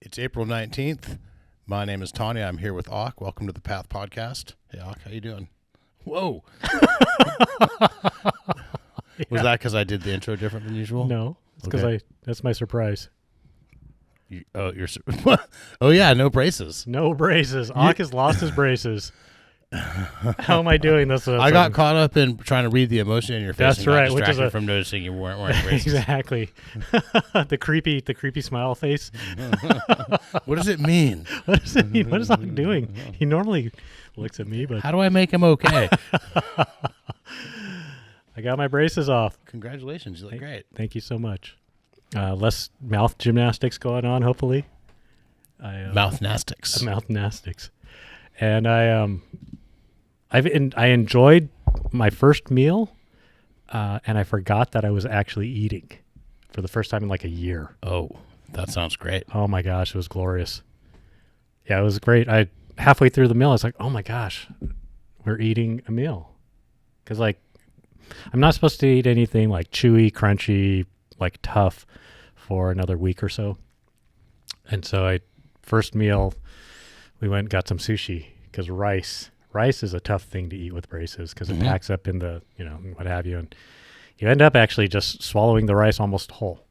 It's April 19th. My name is Tani. I'm here with Auk. Welcome to the Path Podcast. Hey, Auk, how you doing? Whoa. Was that because I did the intro different than usual? No, it's because that's my surprise. Oh, yeah, no braces. No braces. Auk has lost his braces. How am I doing this? I got caught up in trying to read the emotion in your face. That's right. Which is from noticing you weren't wearing braces. Exactly. the creepy smile face. What does it mean? What does it mean? What is Auk doing? He normally looks at me, but how do I make him okay? I got my braces off. Congratulations. You look great. Thank you so much. Less mouth gymnastics going on, hopefully. Mouthnastics. Mouthnastics. And I enjoyed my first meal, and I forgot that I was actually eating for the first time in like a year. Oh, that sounds great. Oh my gosh, it was glorious. Yeah, it was great. Halfway through the meal, I was like, oh my gosh, we're eating a meal. Because like, I'm not supposed to eat anything like chewy, crunchy, like tough for another week or so. And so first meal, we went and got some sushi because rice is a tough thing to eat with braces because it packs up in the, what have you. And you end up actually just swallowing the rice almost whole.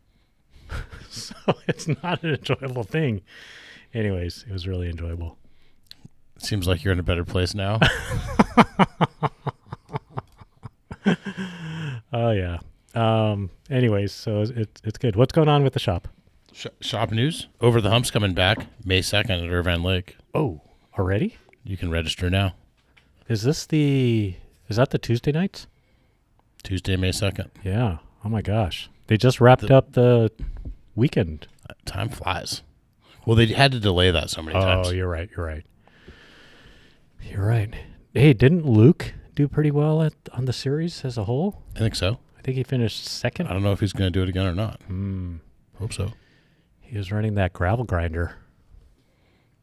So it's not an enjoyable thing. Anyways, it was really enjoyable. Seems like you're in a better place now. Oh, yeah. Anyways, so it's good. What's going on with the shop? Shop news. Over the Hump's coming back May 2nd at Irvine Lake. Oh, already? You can register now. Is that the Tuesday nights? Tuesday, May 2nd. Yeah. Oh my gosh. They just wrapped up the weekend. Time flies. Well, they had to delay that so many times. Oh, you're right. Hey, didn't Luke do pretty well on the series as a whole? I think so. I think he finished second. I don't know if he's going to do it again or not. Hope so. He was running that gravel grinder.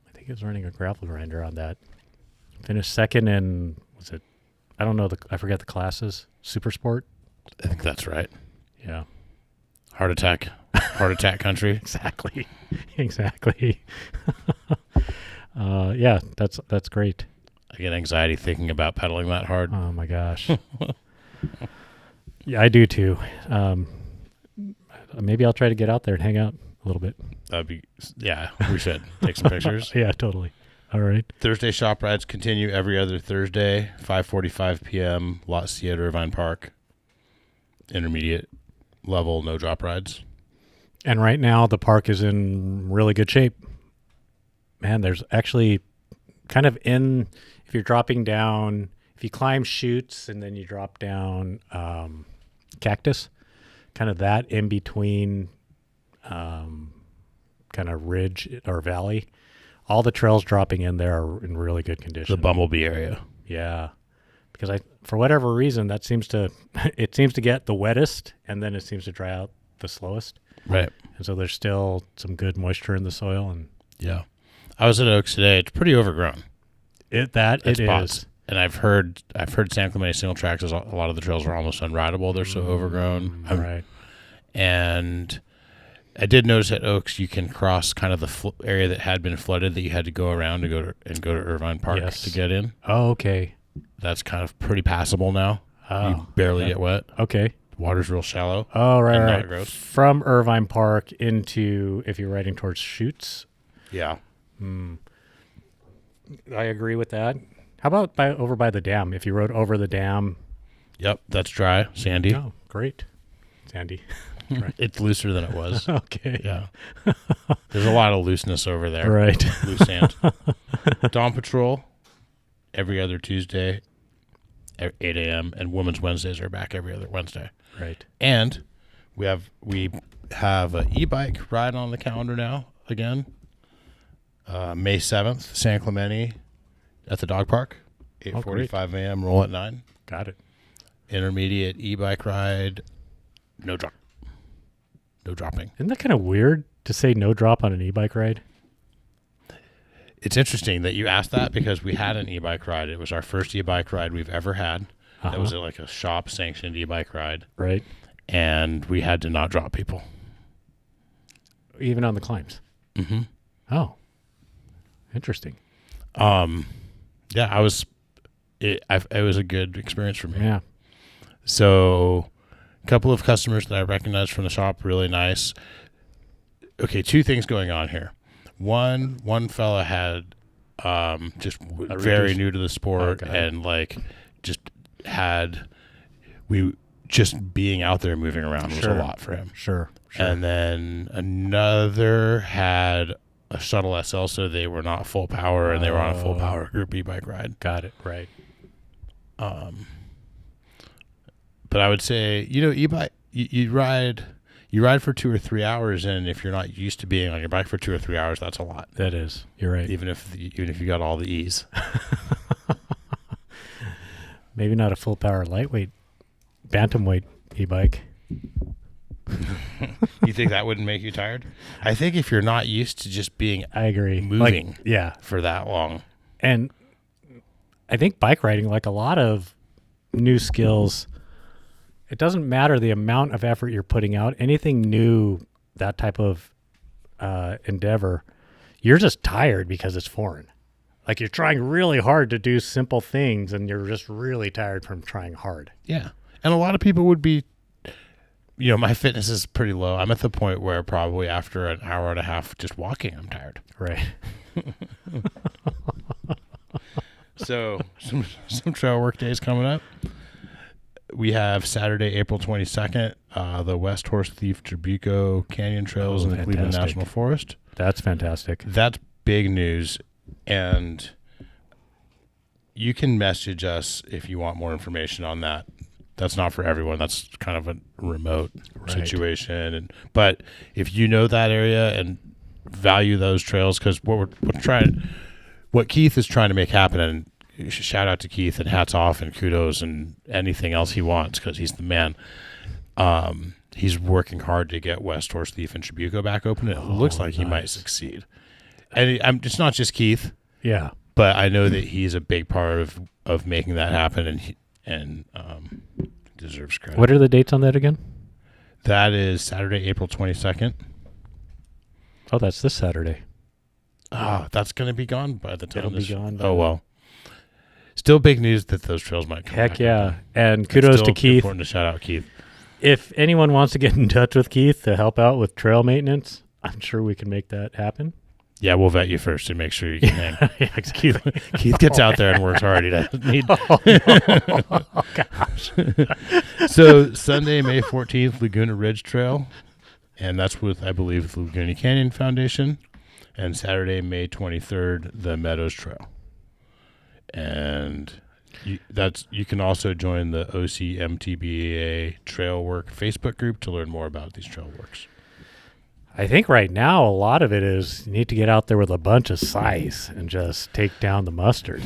I think he was running a gravel grinder on that. Finished second in, I don't know, I forget the classes. Super Sport? I think that's right. Yeah. Heart attack country. Exactly. Yeah, that's great. I get anxiety thinking about pedaling that hard. Oh my gosh. Yeah, I do too. Maybe I'll try to get out there and hang out a little bit. We should take some pictures. Yeah, totally. All right. Thursday shop rides continue every other Thursday, 5:45 p.m. Lot C at Irvine Park. Intermediate level, no drop rides. And right now the park is in really good shape. Man, there's actually kind of if you're dropping down, if you climb chutes and then you drop down cactus, kind of that in between kind of ridge or valley, all the trails dropping in there are in really good condition. The Bumblebee area. Yeah. Because for whatever reason, it seems to get the wettest and then it seems to dry out the slowest. Right. And so there's still some good moisture in the soil. And yeah. I was at Oaks today. It's pretty overgrown. It is. And I've heard San Clemente single tracks, a lot of the trails are almost unrideable. They're so overgrown. Right. And I did notice at Oaks you can cross kind of the area that had been flooded that you had to go around to go to Irvine Park to get in. Oh, okay. That's kind of pretty passable now. Oh, you barely get wet. Okay. The water's real shallow. Oh, right. Not gross. From Irvine Park into, if you're riding towards chutes. Yeah. I agree with that. How about over by the dam? If you rode over the dam. Yep, that's dry, sandy. Oh, great. Sandy. Right. It's looser than it was. Okay. Yeah. There's a lot of looseness over there. Right. Loose sand. Dawn Patrol, every other Tuesday at 8 a.m. and Women's Wednesdays are back every other Wednesday. Right. And we have an e-bike ride on the calendar now again. May 7th, San Clemente at the dog park, 8:45 a.m. Roll at 9. Got it. Intermediate e-bike ride, no dropping. Isn't that kind of weird to say no drop on an e-bike ride? It's interesting that you asked that because we had an e-bike ride. It was our first e-bike ride we've ever had. That was like a shop-sanctioned e-bike ride. Right. And we had to not drop people. Even on the climbs? Mm-hmm. Oh, interesting. Yeah, it was a good experience for me. Yeah. So a couple of customers that I recognized from the shop, really nice. Okay, two things going on here. One fella had very new to the sport, and like just being out there moving around was a lot for him. Sure. And then another had a shuttle SL, so they were not full power, and they were on a full power group e-bike ride. Got it. Right. But I would say, e-bike, you ride for 2 or 3 hours, and if you're not used to being on your bike for 2 or 3 hours, that's a lot. That is. You're right. Even if you got all the ease. Maybe not a full power lightweight, bantamweight e-bike. You think that wouldn't make you tired? I think if you're not used to just being, I agree, moving, yeah, for that long, and I think bike riding, like a lot of new skills, it doesn't matter the amount of effort you're putting out. Anything new, that type of endeavor, you're just tired because it's foreign. Like you're trying really hard to do simple things, and you're just really tired from trying hard. Yeah, and a lot of people would be. My fitness is pretty low. I'm at the point where probably after an hour and a half just walking, I'm tired. Right. So some trail work days coming up. We have Saturday, April 22nd, the West Horse Thief Trabuco Canyon Trails in the Cleveland National Forest. That's fantastic. That's big news. And you can message us if you want more information on that. That's not for everyone. That's kind of a remote situation. But if you know that area and value those trails, because what Keith is trying to make happen, and shout out to Keith and hats off and kudos and anything else he wants, because he's the man. He's working hard to get West Horse Thief and Trabuco back open. It looks like he might succeed. And it's not just Keith. Yeah. But I know that he's a big part of making that happen, and deserves credit. What are the dates on that again? That is Saturday, April 22nd. Oh, that's this Saturday. That's going to be gone by the time. It'll be gone. Oh, well. Still big news that those trails might come back. Heck yeah. And kudos to Keith. Important to shout out Keith. If anyone wants to get in touch with Keith to help out with trail maintenance, I'm sure we can make that happen. Yeah, we'll vet you first to make sure you can hang. Yeah, exactly. Keith gets out there and works hard. He doesn't need. Oh, gosh. So Sunday, May 14th, Laguna Ridge Trail, and that's with, I believe, the Laguna Canyon Foundation. And Saturday, May 23rd, the Meadows Trail. And you can also join the OCMTBA Trail Work Facebook group to learn more about these trail works. I think right now a lot of it is you need to get out there with a bunch of size and just take down the mustard.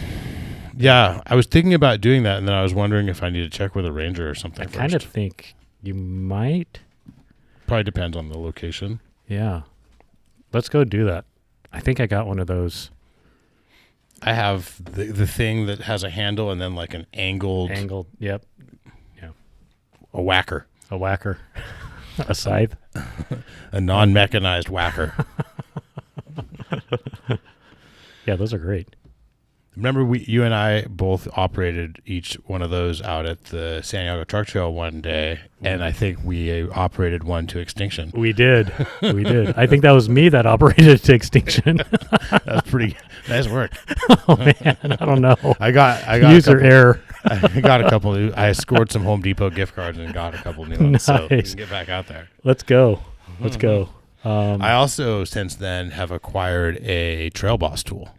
Yeah, I was thinking about doing that, and then I was wondering if I need to check with a ranger or something. I kind of think you might. Probably depends on the location. Yeah. Let's go do that. I think I got one of those. I have the thing that has a handle and then like an angled. Yep. Yeah. A whacker. A whacker. A scythe. A non-mechanized whacker. Yeah, those are great. Remember, you and I both operated each one of those out at the San Diego Truck Trail one day, and I think we operated one to extinction. We did. We did. I think that was me that operated it to extinction. That's pretty nice work. Oh, man. I don't know. I got user error. I got a couple. I scored some Home Depot gift cards and got a couple new ones. Nice. So we can get back out there. Let's go. Let's go. I also, since then, have acquired a Trail Boss tool.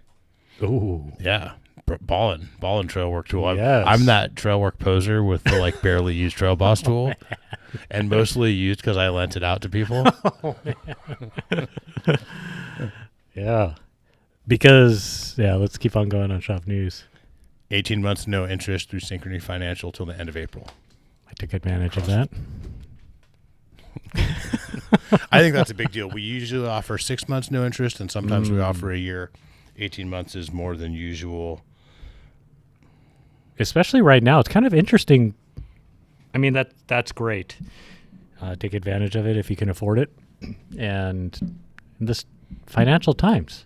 Ooh. Yeah. Ballin' trail work tool. Yes. I'm that trail work poser with the like barely used Trail Boss tool, and mostly used because I lent it out to people. Oh, man. Yeah. Because, let's keep on going on Shop News. 18 months no interest through Synchrony Financial till the end of April. I took advantage of that. I think that's a big deal. We usually offer 6 months no interest, and sometimes we offer a year. 18 months is more than usual. Especially right now. It's kind of interesting. I mean, that's great. Take advantage of it if you can afford it. And this financial times.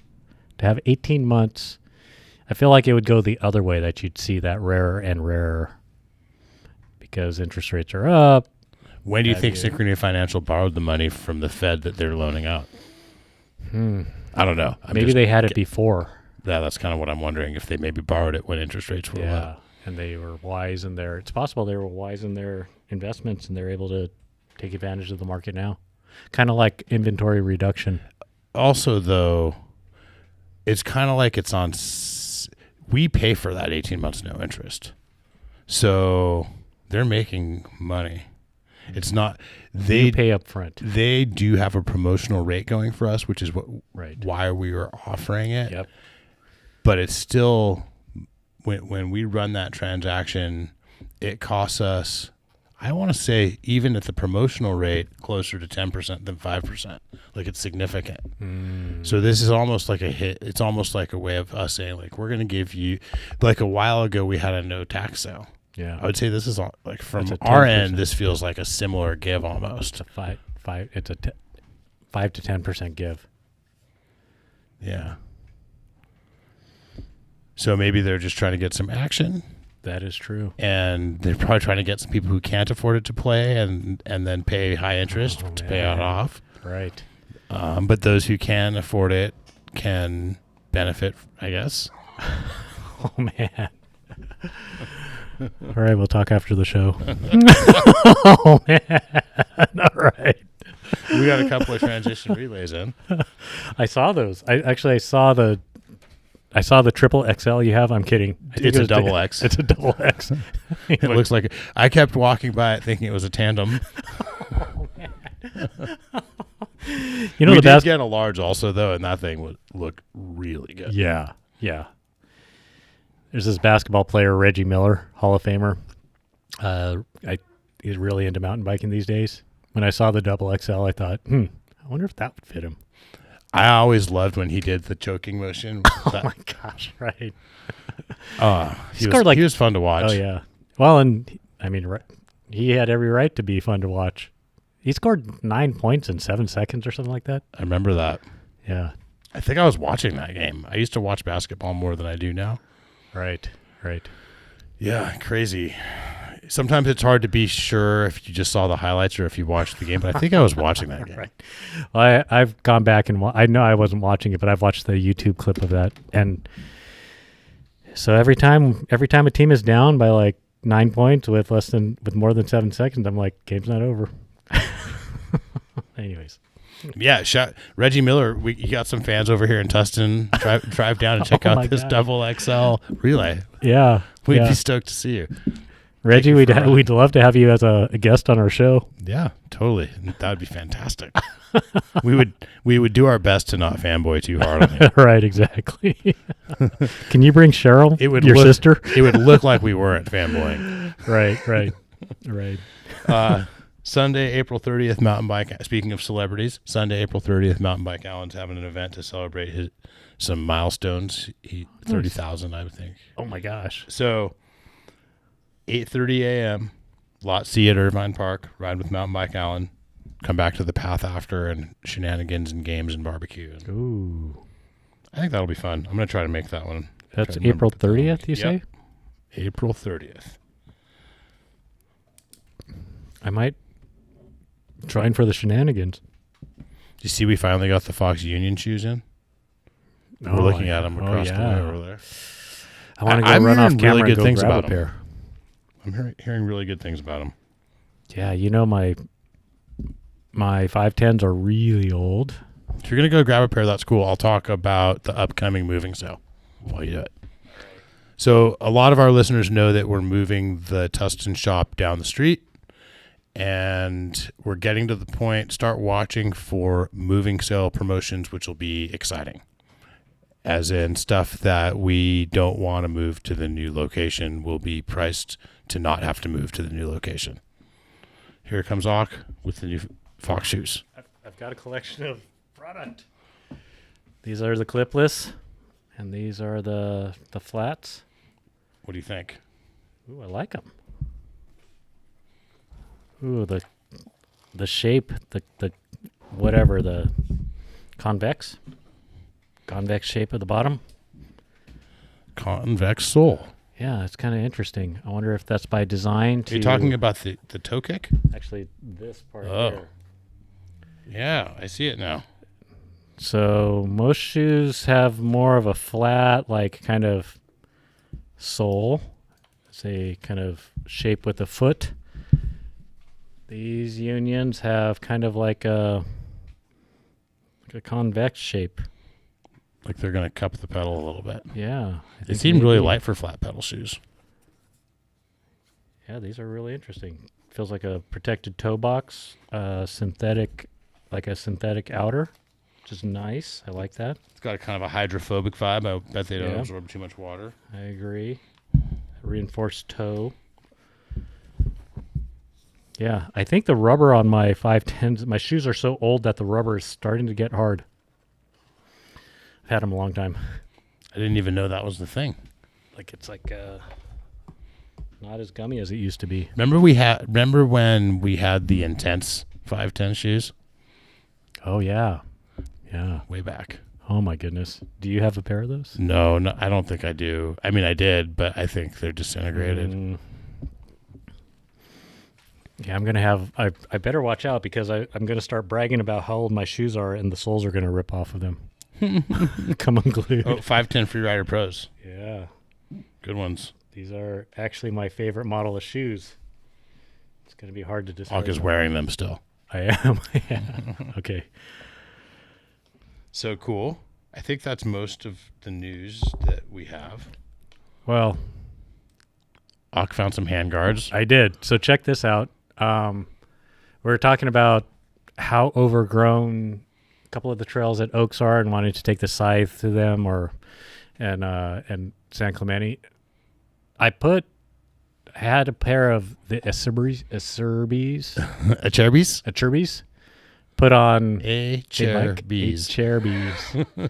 To have 18 months, I feel like it would go the other way, that you'd see that rarer and rarer because interest rates are up. When do you think Synchrony Financial borrowed the money from the Fed that they're loaning out? I don't know. Maybe they had it before. Yeah, that's kind of what I'm wondering, if they maybe borrowed it when interest rates were low. And they were wise in their, it's possible they were wise in their investments and they're able to take advantage of the market now. Kind of like inventory reduction. Also, though, it's kind of like it's on, we pay for that 18 months no interest. So they're making money. It's not, they pay up front. They do have a promotional rate going for us, which is why we were offering it. Yep. But it's still, when we run that transaction, it costs us, I want to say, even at the promotional rate, closer to 10% than 5%. Like, it's significant. So this is almost like a hit. It's almost like a way of us saying, like, we're going to give you, like a while ago we had a no tax sale. Yeah, I would say this is like, from our end, this feels like a similar give almost. It's a 5 to 10% give. Yeah. So maybe they're just trying to get some action. That is true. And they're probably trying to get some people who can't afford it to play and then pay high interest to pay it off. Right. But those who can afford it can benefit, I guess. Oh, man. All right, we'll talk after the show. Oh, man. All right. We got a couple of transition relays in. I saw those. I saw the triple XL you have. I'm kidding. It's a double X. It's a double X. It looks like it. I kept walking by it thinking it was a tandem. Oh, man. You know, we did get a large also, though, and that thing would look really good. Yeah. Yeah. There's this basketball player, Reggie Miller, Hall of Famer. He's really into mountain biking these days. When I saw the double XL, I thought, I wonder if that would fit him. I always loved when he did the choking motion. Oh, my gosh, right. He was fun to watch. Oh, yeah. Well, and, I mean, he had every right to be fun to watch. He scored 9 points in 7 seconds or something like that. I remember that. Yeah. I think I was watching that game. I used to watch basketball more than I do now. Right. Yeah, crazy. Sometimes it's hard to be sure if you just saw the highlights or if you watched the game, but I think I was watching that game. Right. Well, I've gone back and I know I wasn't watching it, but I've watched the YouTube clip of that. And so every time a team is down by like 9 points with more than 7 seconds, I'm like, game's not over. Anyways. Yeah, Reggie Miller. You got some fans over here in Tustin. Drive down and check out this double XL relay. Yeah, we'd be stoked to see you, Reggie. We'd love to have you as a guest on our show. Yeah, totally. That would be fantastic. we would do our best to not fanboy too hard on you. Right, exactly. Can you bring Cheryl? Your sister? It would look like we weren't fanboying. Right. Sunday, April 30th, Mountain Bike. Speaking of celebrities, Sunday, April 30th, Mountain Bike Allen's having an event to celebrate some milestones. 30,000, I would think. Oh my gosh! So, 8:30 a.m. Lot C at Irvine Park. Ride with Mountain Bike Allen. Come back to the Path after, and shenanigans and games and barbecue. Ooh, I think that'll be fun. I'm gonna try to make that one. That's April 30th. You say? April 30th. I might join for the shenanigans. You see, we finally got the Fox Union shoes in. We're looking at them across the way over there. I want to go run off camera really good and go things grab about a pair. I'm hearing really good things about them. Yeah, you know my 510s are really old. If you're gonna go grab a pair, that's cool. I'll talk about the upcoming moving sale while you do it. So a lot of our listeners know that we're moving the Tustin shop down the street. And we're getting to the point, start watching for moving sale promotions, which will be exciting. As in stuff that we don't want to move to the new location will be priced to not have to move to the new location. Here comes Auk with the new Fox shoes. I've got a collection of product. These are the clipless, and these are the flats. What do you think? Ooh, I like them. Ooh, the shape, the whatever, the Convex shape at the bottom. Convex sole. Yeah, it's kind of interesting. I wonder if that's by design. Are you talking about the toe kick? Actually, this part Oh. here. Yeah, I see it now. So most shoes have more of a flat, like kind of sole. It's a kind of shape with the foot. These Unions have kind of like a convex shape. Like they're going to cup the pedal a little bit. Yeah. They seem really light for flat pedal shoes. Yeah, these are really interesting. Feels like a protected toe box, synthetic, like a synthetic outer, which is nice. I like that. It's got a kind of a hydrophobic vibe. I bet they don't Yeah. absorb too much water. I agree. Reinforced toe. Yeah, I think the rubber on my 510s, my shoes are so old that the rubber is starting to get hard. I've had them a long time. I didn't even know that was the thing. Like it's like not as gummy as it used to be. Remember when we had the Intense 510 shoes? Oh yeah. Yeah. Way back. Oh my goodness. Do you have a pair of those? No, I don't think I do. I mean, I did, but I think they're disintegrated. Yeah, I'm gonna have. I better watch out because I'm gonna start bragging about how old my shoes are, and the soles are gonna rip off of them. Come unglued. Oh, 510 Freerider Pros. Yeah, Good ones. these are actually my favorite model of shoes. It's gonna be hard to decide. Auk is wearing them still. I am. Yeah. Okay. So cool. I think that's most of the news that we have. Well, Auk found some handguards. I did. So check this out. We're talking about how overgrown a couple of the trails at Oaks are, and wanting to take the scythe to them, and San Clemente. I had a pair of the Acerbis, Acerbis? put on Acerbis. Acerbis.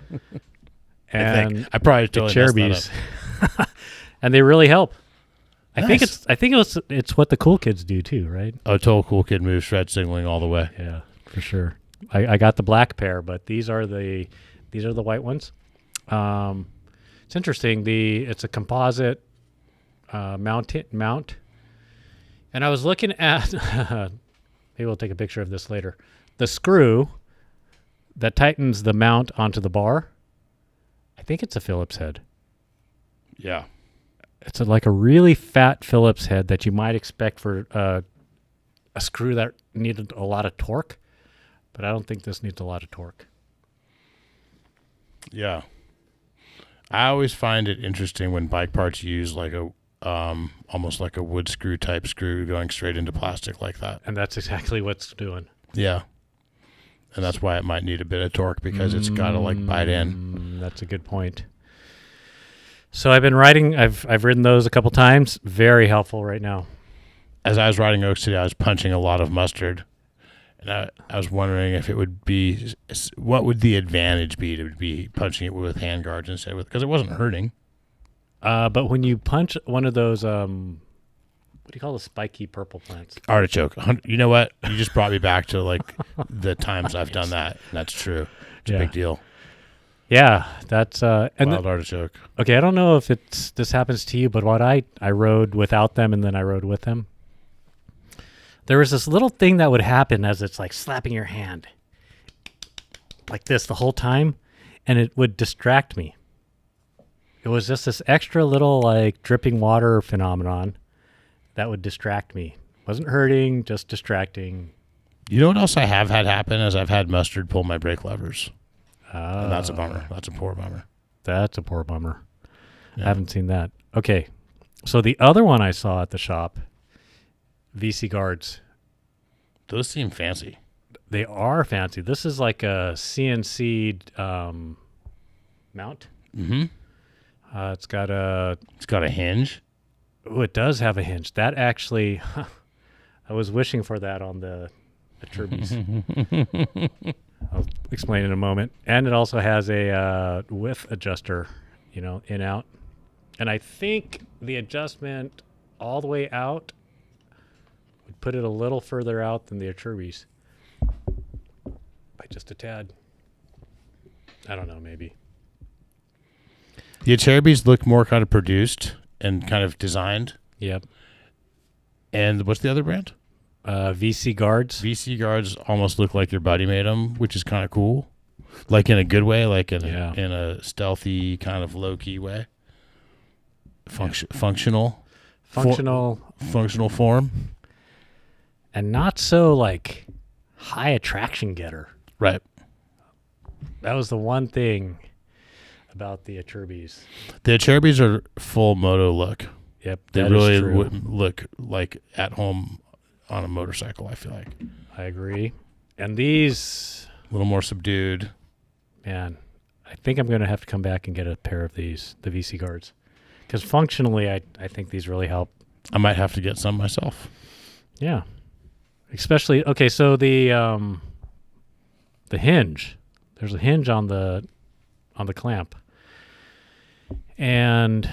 And I probably totally messed Acerbis. And they really help. I Nice. think it's what the cool kids do too, right? that up. Oh, total cool kid move, shred signaling all the way. Yeah, for sure. I got the black pair, but these are the white ones. It's interesting. It's a composite mount, and I was looking at. Maybe we'll take a picture of this later. The screw that tightens the mount onto the bar. I think it's a Phillips head. Yeah. It's like a really fat Phillips head that you might expect for a screw that needed a lot of torque, but I don't think this needs a lot of torque. Yeah. I always find it interesting when bike parts use like a almost like a wood screw type screw going straight into plastic like that. And that's exactly what's doing. Yeah. And that's why it might need a bit of torque because it's got to like bite in. That's a good point. So I've been riding. I've ridden those a couple times. Very helpful right now. As I was riding Oaks today, I was punching a lot of mustard. And I was wondering if it would be, what would the advantage be to be punching it with hand guards instead of, because it wasn't hurting. But when you punch one of those, what do you call the spiky purple plants? Artichoke. You know what? You just brought me back to like the times I've done that. And that's true. It's a big deal. Yeah, that's Wild artichoke. Okay, I don't know if this happens to you, but what I rode without them and then I rode with them. There was this little thing that would happen as it's like slapping your hand like this the whole time, and it would distract me. It was just this extra little like dripping water phenomenon that would distract me. Wasn't hurting, just distracting. You know what else I have had happen is I've had mustard pull my brake levers. And that's a bummer. That's a poor bummer. That's a poor bummer. Yeah. I haven't seen that. Okay. So the other one I saw at the shop, VC guards. Those seem fancy. They are fancy. This is like a CNC mount. Mm-hmm. It's got a hinge. Oh, it does have a hinge. That actually, I was wishing for that on the Turbis. I'll explain in a moment. And it also has a width adjuster, in out. And I think the adjustment all the way out would put it a little further out than the Turbis by just a tad. I don't know, maybe. The Acerbis look more kind of produced and kind of designed. Yep. And what's the other brand? VC guards. VC guards almost look like your buddy made them, which is kind of cool. Like in a good way, like in a stealthy kind of low-key way. Functional form. And not so like high attraction getter. Right. That was the one thing about the Acerbis. The Acerbis are full moto look. Yep. They really look like at home on a motorcycle, I feel like. I agree. And these... A little more subdued. Man, I think I'm going to have to come back and get a pair of these, the VC guards. Because functionally, I think these really help. I might have to get some myself. Yeah. Especially, okay, so the hinge. There's a hinge on the clamp. And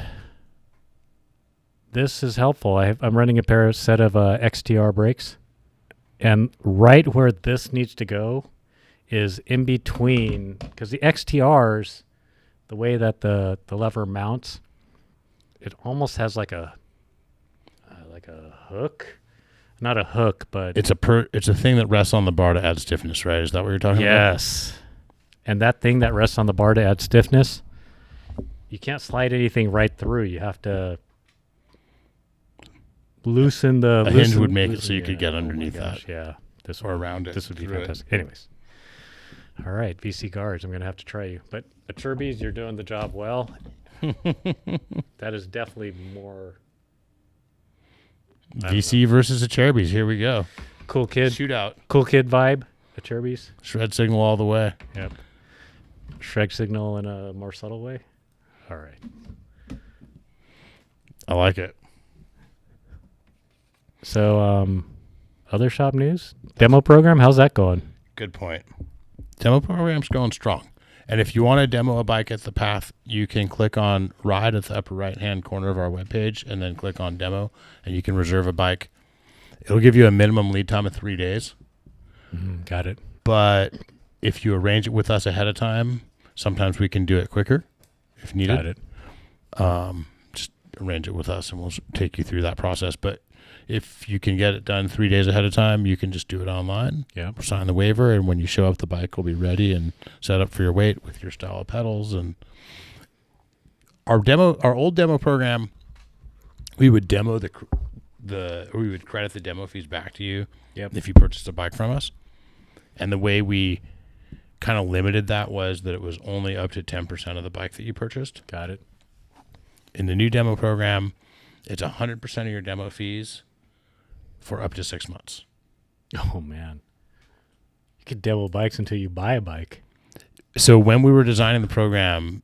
this is helpful. I'm running a set of XTR brakes. And right where this needs to go is in between, because the XTRs, the way that the lever mounts, it almost has like a hook. Not a hook, but it's a thing that rests on the bar to add stiffness, right? Is that what you're talking about? Yes. And that thing that rests on the bar to add stiffness, you can't slide anything right through. You have to loosen the... A hinge would make it so you could get underneath that. Yeah. Or around it. This would be fantastic. Anyways. All right, VC guards. I'm going to have to try you. But Acerbis, you're doing the job well. That is definitely more... VC versus Acerbis. Here we go. Cool kid. Shootout. Cool kid vibe. Acerbis. Shred signal all the way. Yep. Shred signal in a more subtle way. All right. I like it. So, other shop news? Demo program? How's that going? Good point. Demo program's going strong. And if you want to demo a bike at the Path, you can click on Ride at the upper right-hand corner of our webpage and then click on Demo, and you can reserve a bike. It'll give you a minimum lead time of 3 days. Got it. But if you arrange it with us ahead of time, sometimes we can do it quicker if needed. Got it. Just arrange it with us, and we'll take you through that process. But if you can get it done 3 days ahead of time, you can just do it online. Yeah. Sign the waiver, and when you show up, the bike will be ready and set up for your weight with your style of pedals. And our old demo program, we would demo we would credit the demo fees back to you. Yep. If you purchased a bike from us. And the way we kind of limited that was that it was only up to 10% of the bike that you purchased. Got it. In the new demo program, it's 100% of your demo fees for up to 6 months. Oh, man. You could demo bikes until you buy a bike. So when we were designing the program,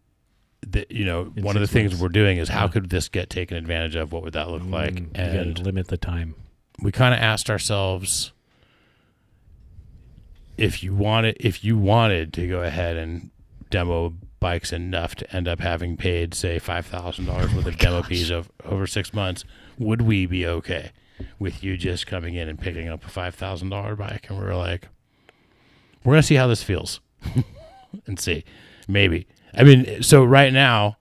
one of the things we're doing is how could this get taken advantage of? What would that look like? And you gotta limit the time. We kind of asked ourselves, if you wanted to go ahead and demo bikes enough to end up having paid, say, $5,000 worth of demo fees over 6 months, would we be okay with you just coming in and picking up a $5,000 bike? And we were like, we're going to see how this feels and see. Maybe. I mean, so right now,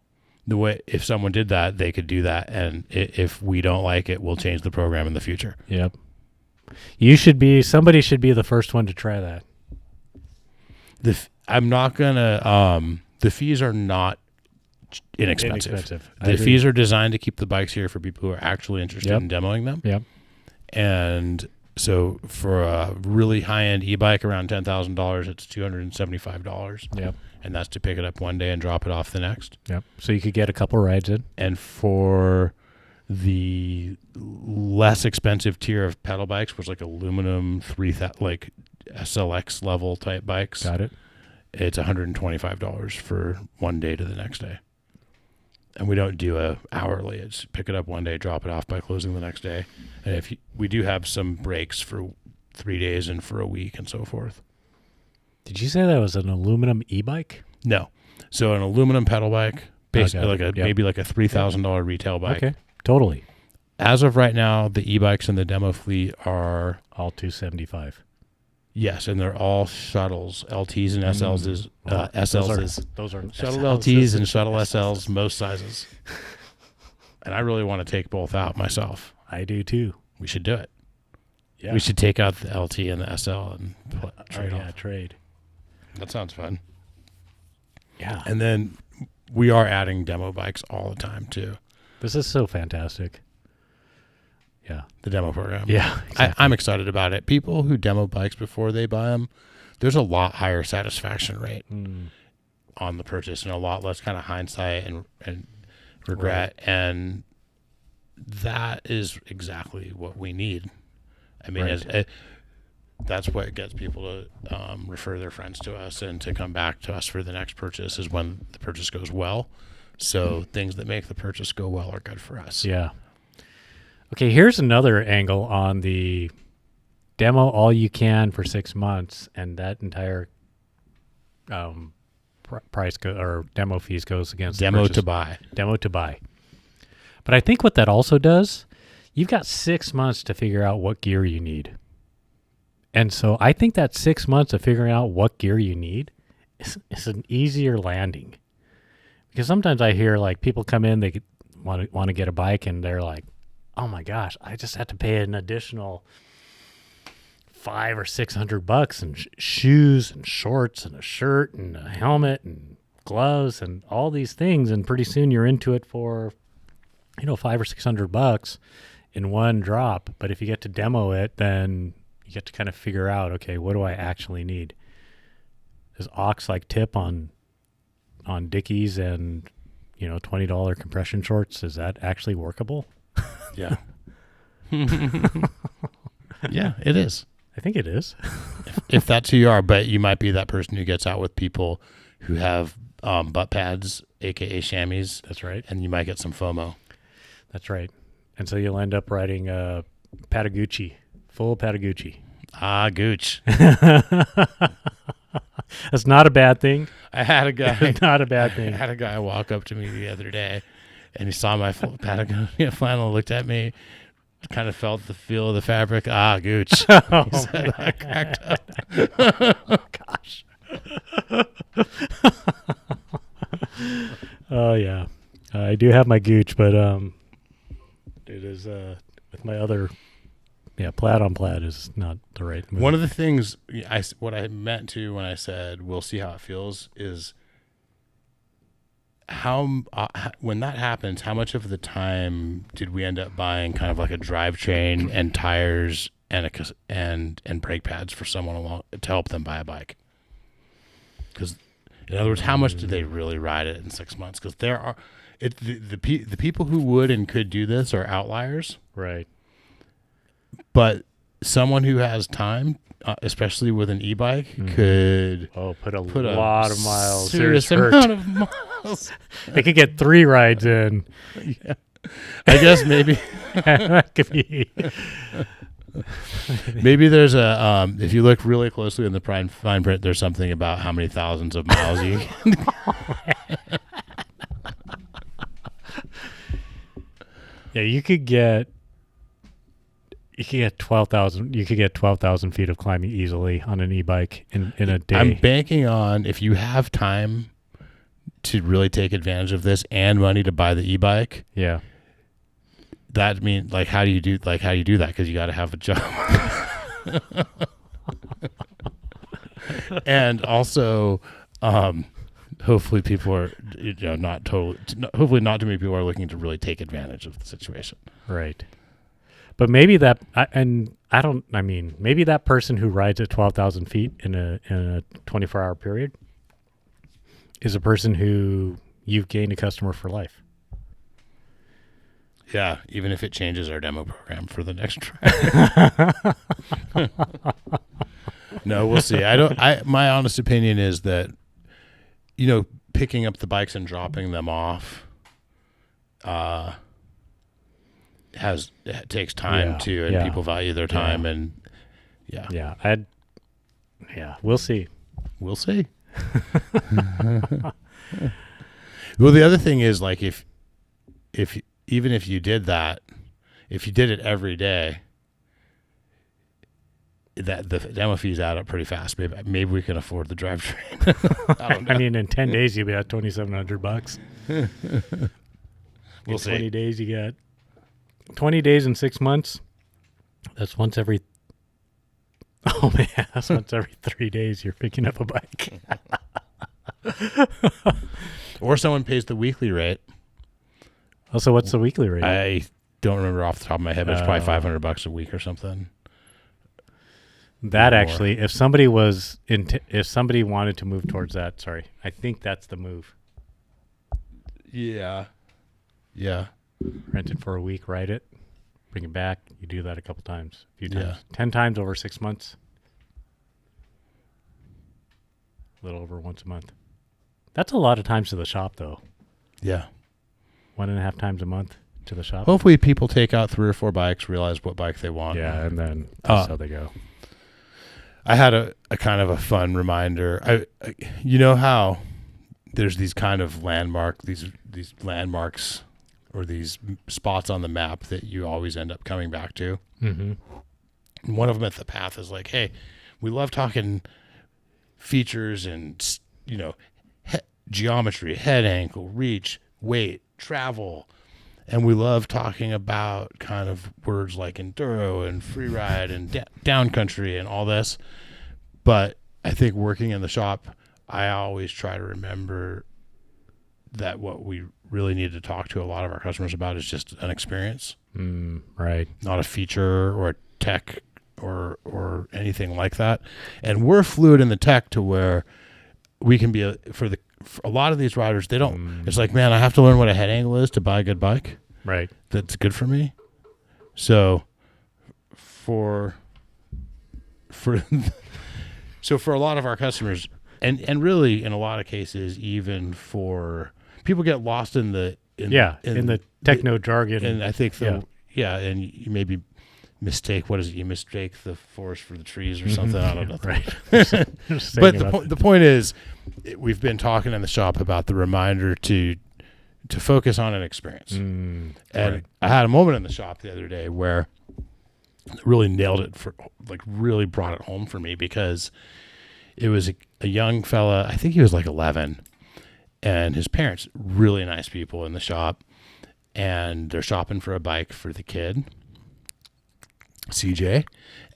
if someone did that, they could do that. And if we don't like it, we'll change the program in the future. Yep. Somebody should be the first one to try that. I'm not going to, the fees are not inexpensive. The fees are designed to keep the bikes here for people who are actually interested in demoing them. Yep. And so for a really high-end e-bike around $10,000, it's $275. Yep. And that's to pick it up one day and drop it off the next. Yep. So you could get a couple rides in. And for the less expensive tier of pedal bikes, which like aluminum like SLX level type bikes. Got it. It's $125 for one day to the next day. And we don't do a hourly. It's pick it up one day, drop it off by closing the next day. And we do have some breaks for 3 days and for a week and so forth. Did you say that was an aluminum e-bike? No. So an aluminum pedal bike, basically maybe like a $3,000 retail bike. Okay, totally. As of right now, the e-bikes in the demo fleet are all $275. Yes, and they're all shuttles, LTs and SLs. Those are Shuttle SLs. LTs and shuttle SLs, most sizes. And I really want to take both out myself. I do too. We should do it. Yeah. We should take out the LT and the SL and trade off. Trade. That sounds fun. Yeah. And then we are adding demo bikes all the time too. This is so fantastic. Yeah. The demo program. Yeah. Exactly. I'm excited about it. People who demo bikes before they buy them, there's a lot higher satisfaction rate on the purchase and a lot less kind of hindsight and regret. Right. And that is exactly what we need. I mean, that's what gets people to refer their friends to us and to come back to us for the next purchase is when the purchase goes well. So things that make the purchase go well are good for us. Yeah. Okay, here's another angle on the demo all you can for 6 months, and that entire price or demo fees goes against Demo purchase. to buy. Demo to buy. But I think what that also does, you've got 6 months to figure out what gear you need. And so I think that 6 months of figuring out what gear you need is an easier landing. Because sometimes I hear like people come in, they want to get a bike, and they're like, "Oh my gosh, I just had to pay an additional $500 or $600 and shoes and shorts and a shirt and a helmet and gloves and all these things." And pretty soon you're into it for, $500 or $600 in one drop. But if you get to demo it, then you get to kind of figure out, okay, what do I actually need? Does Auk's like tip on Dickies and $20 compression shorts? Is that actually workable? Yeah. Yeah, it is. I think it is. if that's who you are, but you might be that person who gets out with people who have butt pads, aka chamois. That's right. And you might get some FOMO. That's right. And so you'll end up riding PattaGucci, full PattaGucci. Ah, gooch. That's not a bad thing. I had a guy. Not a bad thing. I had a guy walk up to me the other day, and he saw my Patagonia flannel, looked at me, kind of felt the feel of the fabric. Ah, gooch. Oh, He said, I cracked up. Gosh. Oh yeah, I do have my gooch, but it is with my other. Yeah, plaid on plaid is not the right move. One of the things what I meant to when I said we'll see how it feels is how when that happens, how much of the time did we end up buying kind of like a drivetrain and tires and and brake pads for someone along to help them buy a bike? Because in other words, how much did they really ride it in 6 months? Because there are the people who would and could do this are outliers, right? But someone who has time, especially with an e-bike, could put a lot of miles. Serious amount of miles. They could get 3 rides in. Yeah. I guess maybe That could be. maybe there's a if you look really closely in the fine print, there's something about how many thousands of miles you can. Yeah, you could get 12,000. You could get 12,000 feet of climbing easily on an e-bike in a day. I'm banking on if you have time to really take advantage of this and money to buy the e-bike. Yeah. That means how do you do that? Because you got to have a job. And also, hopefully people are hopefully not too many people are looking to really take advantage of the situation. Right. But maybe maybe that person who rides at 12,000 feet in a 24-hour period is a person who you've gained a customer for life. Yeah, even if it changes our demo program for the next try. No, we'll see. My honest opinion is that, picking up the bikes and dropping them off, it takes time too, and people value their time, and we'll see. We'll see. Well, the other thing is if even if you did that, if you did it every day, that the demo fees add up pretty fast. Maybe we can afford the drivetrain. I don't know. I mean, in 10 days you'll be at $2,700. We'll in see. 20 days you got 20 days in 6 months. That's once every. Oh man, that's once every 3 days you're picking up a bike. Or someone pays the weekly rate. Also, what's the weekly rate? I don't remember off the top of my head, but it's probably $500 a week or something. That More. actually, if somebody was if somebody wanted to move towards that, sorry, I think that's the move. Yeah. Yeah. Rent it for a week, ride it, bring it back. You do that a couple times, a few Yeah. times, 10 times over 6 months. A little over once a month. That's a lot of times to the shop, though. Yeah. 1.5 times a month to the shop. Hopefully people take out 3 or 4 bikes, realize what bike they want. Yeah, and then that's how they go. I had a kind of a fun reminder. I you know how there's these kind of these landmarks or these spots on the map that you always end up coming back to. Mm-hmm. And one of them at the Path is like, hey, we love talking features and, you know, geometry, head angle, reach, weight, travel. And we love talking about kind of words like enduro and free ride and down country and all this. But I think working in the shop, I always try to remember that what we really need to talk to a lot of our customers about is just an experience. Right. Not a feature or a tech or anything like that. And we're fluid in the tech to where we can be for a lot of these riders, they don't, it's like, man, I have to learn what a head angle is to buy a good bike. Right. That's good for me. So for a lot of our customers, and really in a lot of cases, even for people get lost in the techno jargon. and I think and you maybe mistake, what is it? You mistake the forest for the trees or something. I don't know. Right. But the point is, we've been talking in the shop about the reminder to focus on an experience. And right. I had a moment in the shop the other day where it really nailed it really brought it home for me, because it was a young fella, I think he was like 11, and his parents, really nice people in the shop, and they're shopping for a bike for the kid, CJ,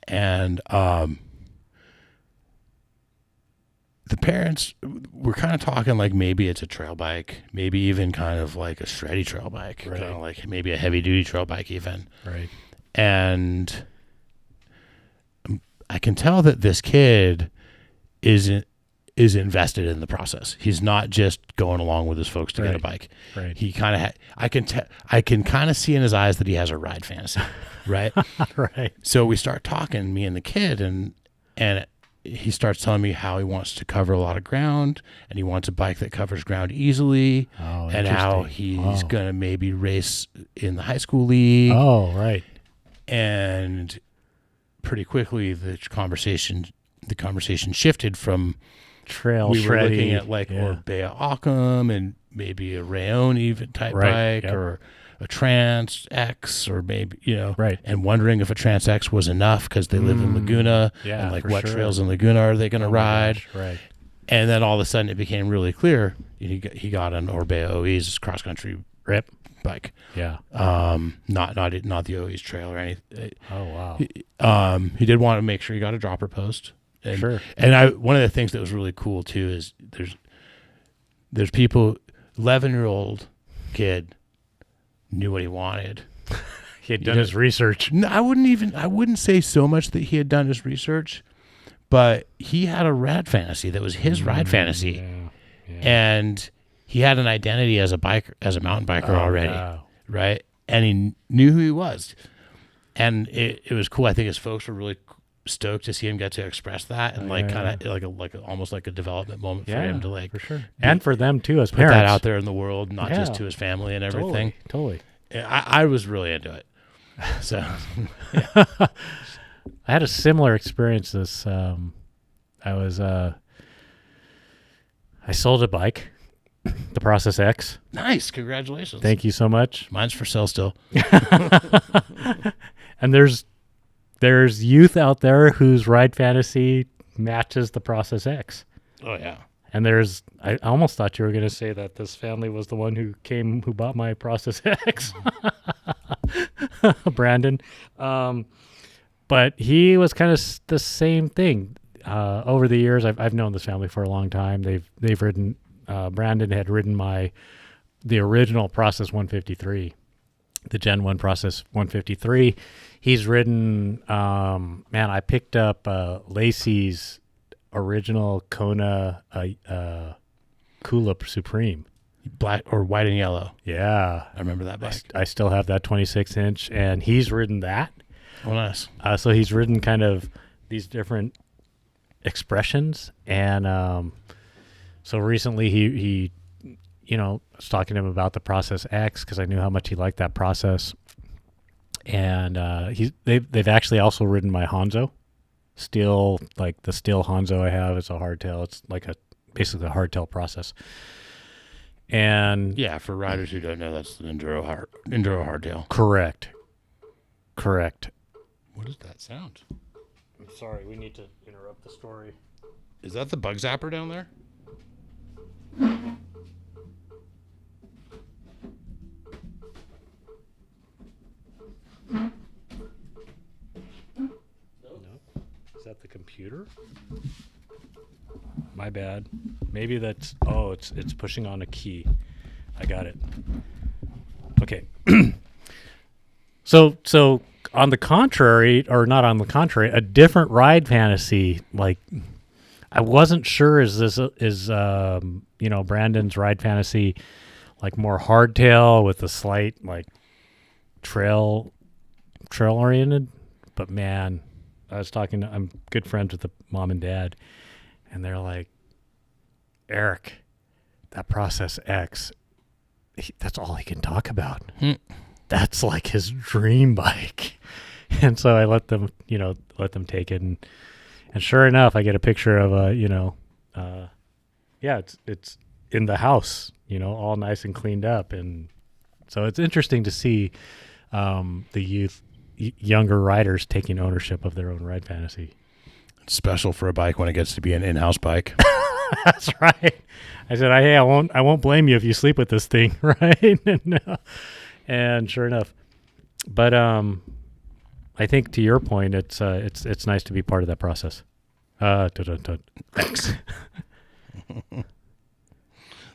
and the parents were kind of talking like maybe it's a trail bike, maybe even kind of like a shreddy trail bike, right. kind of like maybe a heavy duty trail bike even. Right. And I can tell that this kid is invested in the process. He's not just going along with his folks to get a bike. Right. He kind of I can kind of see in his eyes that he has a ride fantasy, right? Right. So we start talking, me and the kid, and he starts telling me how he wants to cover a lot of ground, and he wants a bike that covers ground easily, and how he's going to maybe race in the high school league. Oh, right. And pretty quickly the conversation shifted from trail we were shreddy, looking at like Orbea Occam and maybe a Rayon even type Right, bike, or a Trance X, or maybe, right. and wondering if a Trance X was enough because they live in Laguna, and like what trails in Laguna are they going to ride? Gosh, right. And then all of a sudden it became really clear. He got an Orbea OE's cross country Rip bike. Yeah. Not the OE's trail or anything. Oh wow. He did want to make sure he got a dropper post. And, Sure. And one of the things that was really cool too is there's people, 11-year-old kid knew what he wanted. He had done his research. No, I wouldn't say so much that he had done his research, but he had a ride fantasy that was his ride fantasy. Yeah. And he had an identity as a mountain biker already. Wow. Right. And he knew who he was. And it was cool. I think his folks were really stoked to see him get to express that, and kind of like almost like a development moment for him to for sure, and for them too as put parents, that out there in the world, not just to his family and everything. Totally. I was really into it. So I had a similar experience. I sold a bike, the Process X. Nice, congratulations! Thank you so much. Mine's for sale still. And there's there's youth out there whose ride fantasy matches the Process X. Oh yeah. And I almost thought you were going to say that this family was the one who bought my Process X, Brandon. But he was kind of the same thing. Over the years, I've known this family for a long time. They've ridden. Brandon had ridden the original Process 153, the Gen 1 Process 153. He's ridden. I picked up Lacey's original Kona Kulip Supreme, Black or white and yellow. Yeah, I remember that bike. I still have that 26-inch, and he's ridden that. Oh, nice. So he's ridden kind of these different expressions, and so recently he was talking to him about the Process X because I knew how much he liked that process, and they've actually also ridden my Hanzo. Steel, like the steel Hanzo I have, it's a hardtail. It's like basically a hardtail process. And yeah, for riders who don't know, that's the enduro hardtail. Correct. What is that sound? I'm sorry, we need to interrupt the story. Is that the bug zapper down there? Is that the computer? My bad. Maybe that's... Oh, it's pushing on a key. I got it. Okay. So on the contrary, or not on the contrary, a different ride fantasy, like I wasn't sure is Brandon's ride fantasy like more hardtail with a slight like trail oriented, but man, I'm good friends with the mom and dad, and they're like, Eric, that Process X, that's all he can talk about. That's like his dream bike. And so I let them take it. And sure enough, I get a picture of it's in the house, all nice and cleaned up. And so it's interesting to see the younger riders taking ownership of their own ride fantasy. It's special for a bike when it gets to be an in-house bike. That's right. I said, hey, I won't blame you if you sleep with this thing, right? And sure enough, but I think to your point, it's nice to be part of that process. Thanks.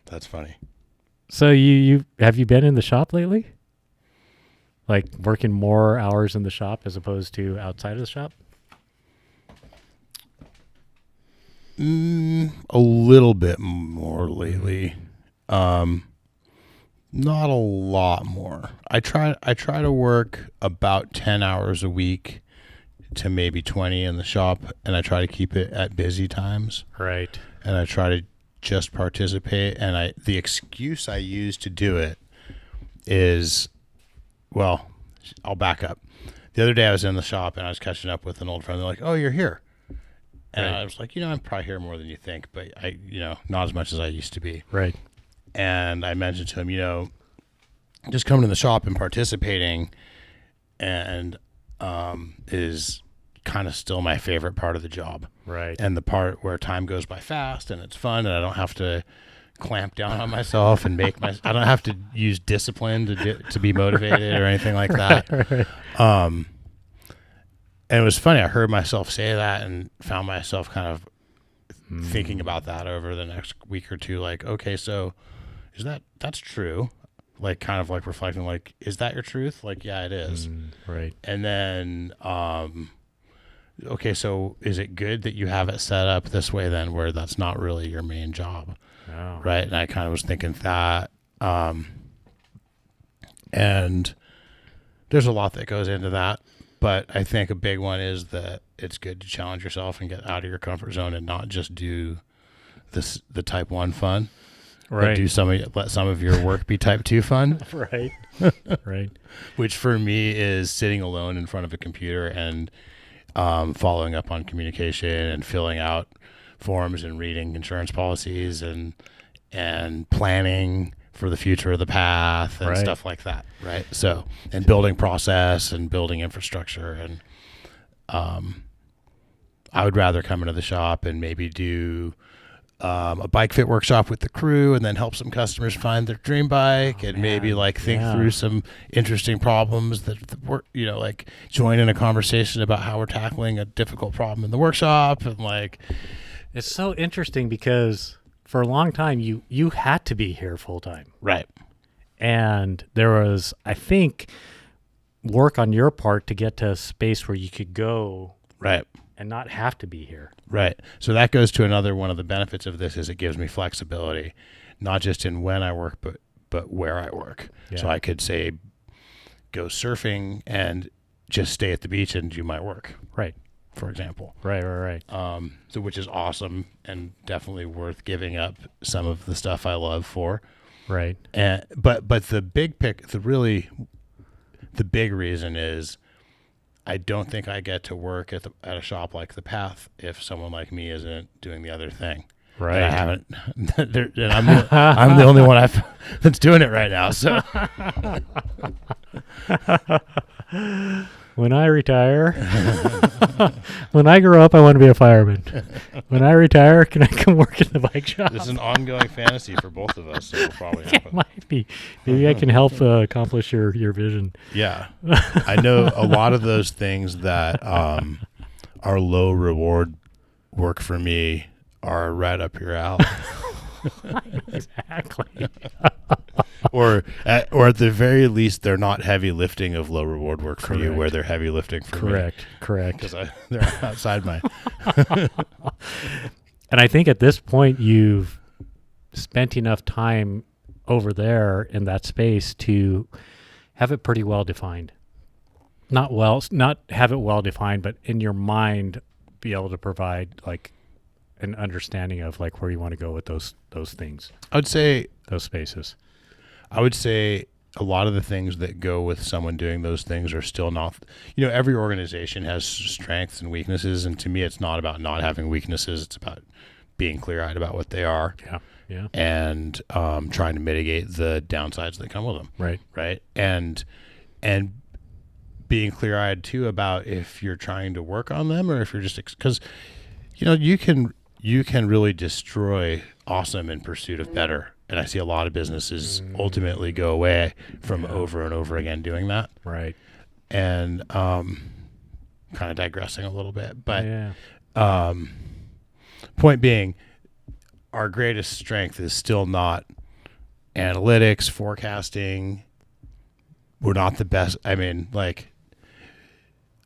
That's funny. So you have you been in the shop lately? Like working more hours in the shop as opposed to outside of the shop? A little bit more lately. Not a lot more. I try to work about 10 hours a week to maybe 20 in the shop, and I try to keep it at busy times. Right. And I try to just participate, and the excuse I use to do it is, well, I'll back up. The other day I was in the shop and I was catching up with an old friend. They're like, "Oh, you're here." And right. I was like, I'm probably here more than you think, but not as much as I used to be. Right. And I mentioned to him, just coming to the shop and participating and is kind of still my favorite part of the job. Right. And the part where time goes by fast and it's fun and I don't have to clamp down on myself and I don't have to use discipline to be motivated or anything like that. Right. And it was funny. I heard myself say that and found myself kind of thinking about that over the next week or two. Like, okay, so that's true. Like, kind of like reflecting, like, is that your truth? Like, yeah, it is. Right. And then, okay, so is it good that you have it set up this way then, where that's not really your main job? Oh. Right. And I kind of was thinking that, and there's a lot that goes into that. But I think a big one is that it's good to challenge yourself and get out of your comfort zone and not just do the type 1 fun. Right. But let some of your work be type 2 fun. Right. Right. Which for me is sitting alone in front of a computer and following up on communication and filling out forms and reading insurance policies and planning for the future of the path and stuff like that, right? So, and building process and building infrastructure, I would rather come into the shop and maybe do a bike fit workshop with the crew, and then help some customers find their dream bike, and maybe like think through some interesting problems that work, like join in a conversation about how we're tackling a difficult problem in the workshop. And like, it's so interesting because for a long time you had to be here full time. Right. And there was, I think, work on your part to get to a space where you could go right and not have to be here. Right. So that goes to another one of the benefits of this, is it gives me flexibility, not just in when I work, but where I work. Yeah. So I could say go surfing and just stay at the beach and do my work. Right. For example. Right. So which is awesome and definitely worth giving up some of the stuff I love for. Right. And but the big the big reason is I don't think I get to work at a shop like the Path if someone like me isn't doing the other thing. Right. And I haven't. And I'm the only one that's doing it right now. So when I retire, when I grow up, I want to be a fireman. When I retire, can I come work in the bike shop? This is an ongoing fantasy for both of us, so it'll probably happen. It might be. Maybe I can help accomplish your vision. Yeah. I know a lot of those things that are low reward work for me are right up your alley. Exactly. or at the very least, they're not heavy lifting of low reward work for you, where they're heavy lifting for me. Correct. Because they're outside my. And I think at this point you've spent enough time over there in that space to have it pretty well defined. Not have it well defined, but in your mind be able to provide like an understanding of like where you want to go with those things. I would say those spaces. I would say a lot of the things that go with someone doing those things are still not, every organization has strengths and weaknesses. And to me, it's not about not having weaknesses. It's about being clear-eyed about what they are. Yeah. And trying to mitigate the downsides that come with them. Right. And being clear-eyed too about if you're trying to work on them or if you're just, because, you can really destroy awesome in pursuit of better. And I see a lot of businesses ultimately go away from over and over again doing that. Right. And kind of digressing a little bit. But point being, our greatest strength is still not analytics, forecasting. We're not the best. I mean,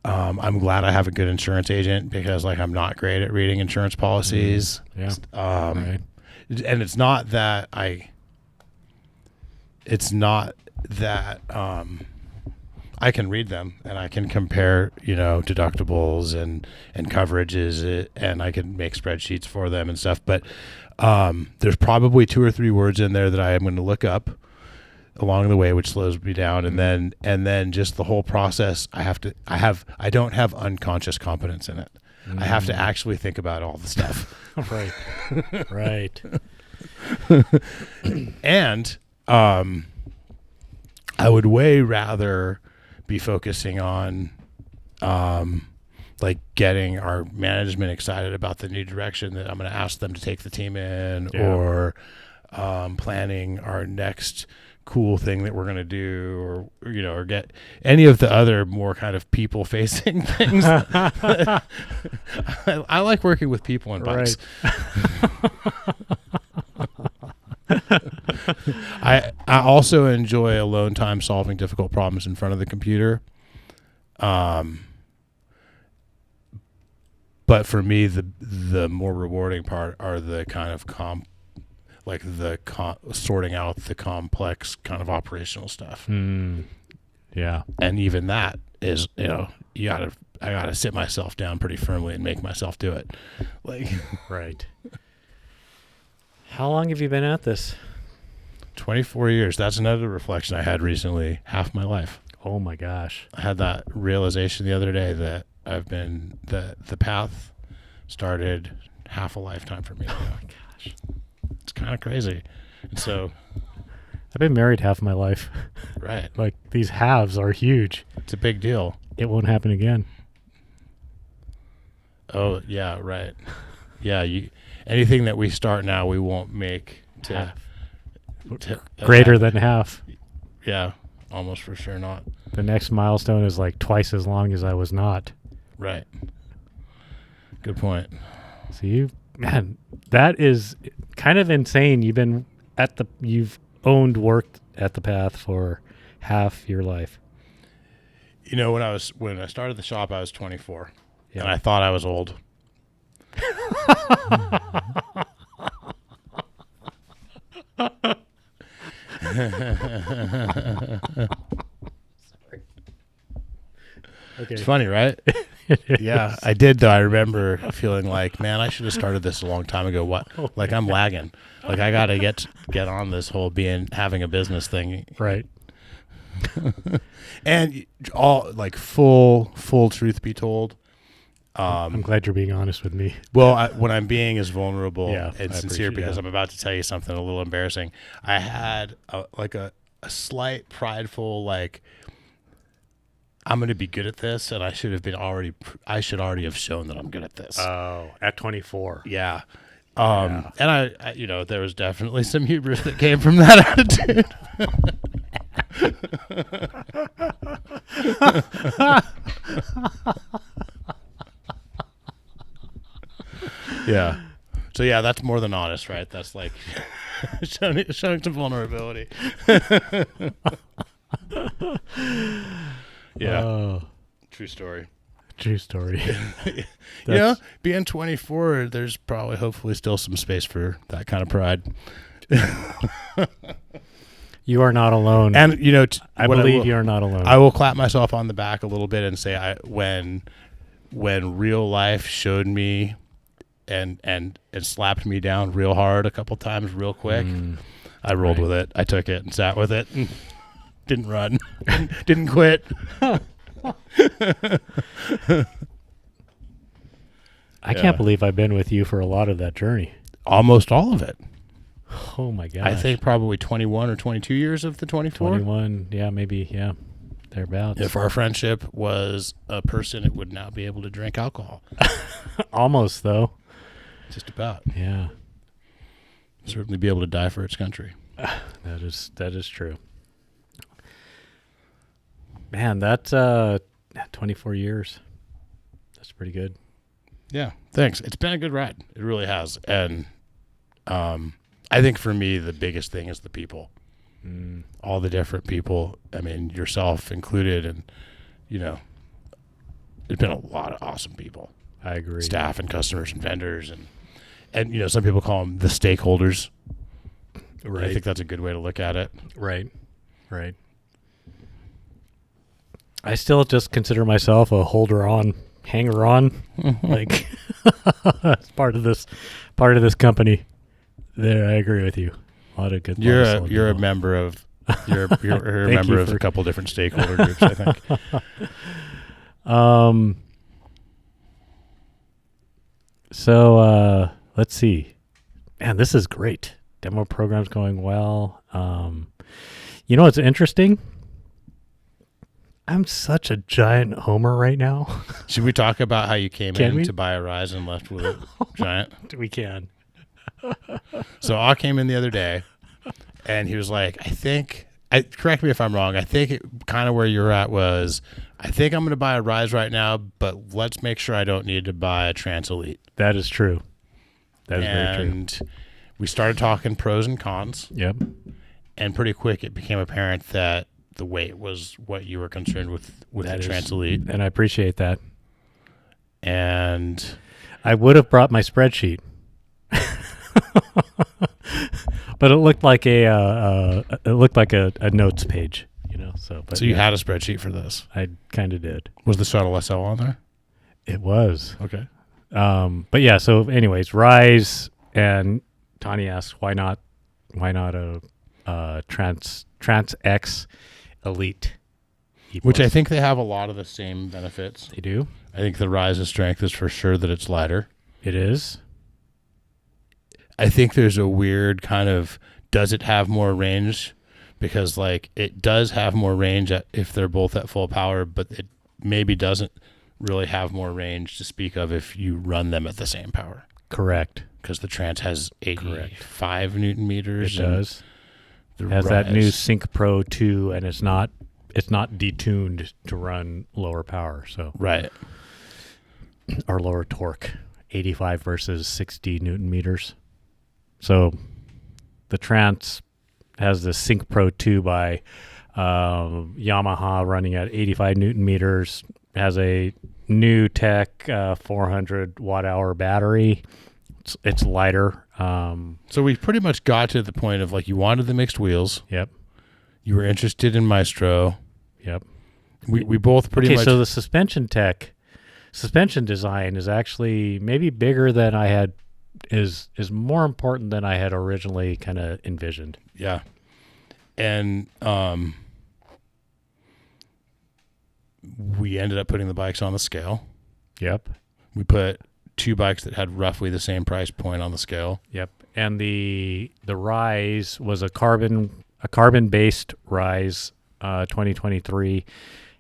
I'm glad I have a good insurance agent because I'm not great at reading insurance policies. Right. And it's not that I can read them and I can compare, deductibles and coverages, and I can make spreadsheets for them and stuff. But there's probably 2 or 3 words in there that I am going to look up along the way, which slows me down. And then just the whole process, I don't have unconscious competence in it. I have to actually think about all the stuff. Right. And I would way rather be focusing on getting our management excited about the new direction that I'm going to ask them to take the team in, or planning our next cool thing that we're going to do, or get any of the other more kind of people facing things. I like working with people and bikes. I also enjoy alone time solving difficult problems in front of the computer. But for me, the more rewarding part are the kind of sorting out the complex kind of operational stuff. Yeah. And even that is, I gotta sit myself down pretty firmly and make myself do it. Right. How long have you been at this? 24 years. That's another reflection I had recently. Half my life. Oh my gosh. I had that realization the other day that the Path started half a lifetime for me. Oh my gosh. It's kind of crazy. And so I've been married half my life. Right. These halves are huge. It's a big deal. It won't happen again. Oh, yeah, right. Yeah, anything that we start now, we won't make greater than half. Yeah, almost for sure not. The next milestone is like twice as long as I was not. Right. Good point. So man, that is kind of insane. You've worked at the Path for half your life. You know, when I started the shop, I was 24, Yeah. and I thought I was old. Okay. It's funny, right? Yeah, I did though. I remember feeling like, man, I should have started this a long time ago. What? Like I'm lagging. Like I got to get on this whole having a business thing. Right. And all like full truth be told. I'm glad you're being honest with me. Well, when I'm being as vulnerable Yeah, and sincere, because I'm about to tell you something a little embarrassing. I had a slight prideful, like, I'm going to be good at this, and I should already have shown that I'm good at this. Oh, at 24. Yeah. And I, there was definitely some hubris that came from that attitude. Yeah. So yeah, that's more than honest, right? That's like showing some vulnerability. Yeah. True story. True story. Being 24, there's probably hopefully still some space for that kind of pride. You are not alone. And I believe you are not alone. I will clap myself on the back a little bit and say when real life showed me and slapped me down real hard a couple times real quick, I rolled with it. I took it and sat with it. Didn't run. Didn't quit. I can't believe I've been with you for a lot of that journey. Almost all of it. Oh my gosh. I think probably 21 or 22 years of the 24. 21, maybe, thereabouts. If our friendship was a person, it would now be able to drink alcohol. Almost, though. Just about. Yeah. Certainly be able to die for its country. That is true. Man, that's 24 years. That's pretty good. Yeah, thanks. It's been a good ride. It really has. And I think for me, the biggest thing is the people. All the different people. I mean, yourself included. And, it's been a lot of awesome people. I agree. Staff and customers and vendors. And some people call them the stakeholders. Right. I think that's a good way to look at it. Right. I still just consider myself a hanger-on, like as part of this company. There, I agree with you. A lot of good. You're a member of you're a member of a couple different stakeholder groups, I think. So let's see. Man, this is great. Demo program's going well. What's interesting? I'm such a giant homer right now. Should we talk about how you came to buy a Rise and left with a giant? We can. So Auk came in the other day, and he was like, correct me if I'm wrong, I think kind of where you're at was, I think I'm going to buy a Rise right now, but let's make sure I don't need to buy a Trance Elite. That is true. That is very true. And we started talking pros and cons. Yep. And pretty quick, it became apparent that the weight was what you were concerned with the Trance Elite. And I appreciate that. And I would have brought my spreadsheet. But it looked like a notes page, So you had a spreadsheet for this? I kind of did. Was the Shuttle SL on there? It was. Okay. But yeah. So, anyways, Rise, and Tani asks, why not a Trance X Elite? Which I think they have a lot of the same benefits. They do. I think the Rise's strength is for sure that it's lighter. It is. I think there's a weird kind of, does it have more range? Because it does have more range if they're both at full power, but it maybe doesn't really have more range to speak of if you run them at the same power. Correct. Because the Trance has 85 Newton meters. It does. It has that new Sync Pro 2, and it's not detuned to run lower power. So right. Or lower torque, 85 versus 60 Newton meters. So the Trance has the Sync Pro 2 by Yamaha running at 85 Newton meters, has a new tech 400 watt hour battery. It's lighter. So we pretty much got to the point of like you wanted the mixed wheels. Yep. You were interested in Maestro. Yep. We both pretty much. So the suspension design is actually maybe bigger than I had, is more important than I had originally kind of envisioned. Yeah. And we ended up putting the bikes on the scale. Yep. We put 2 bikes that had roughly the same price point on the scale. Yep. And the Rise was a carbon based Rise 2023.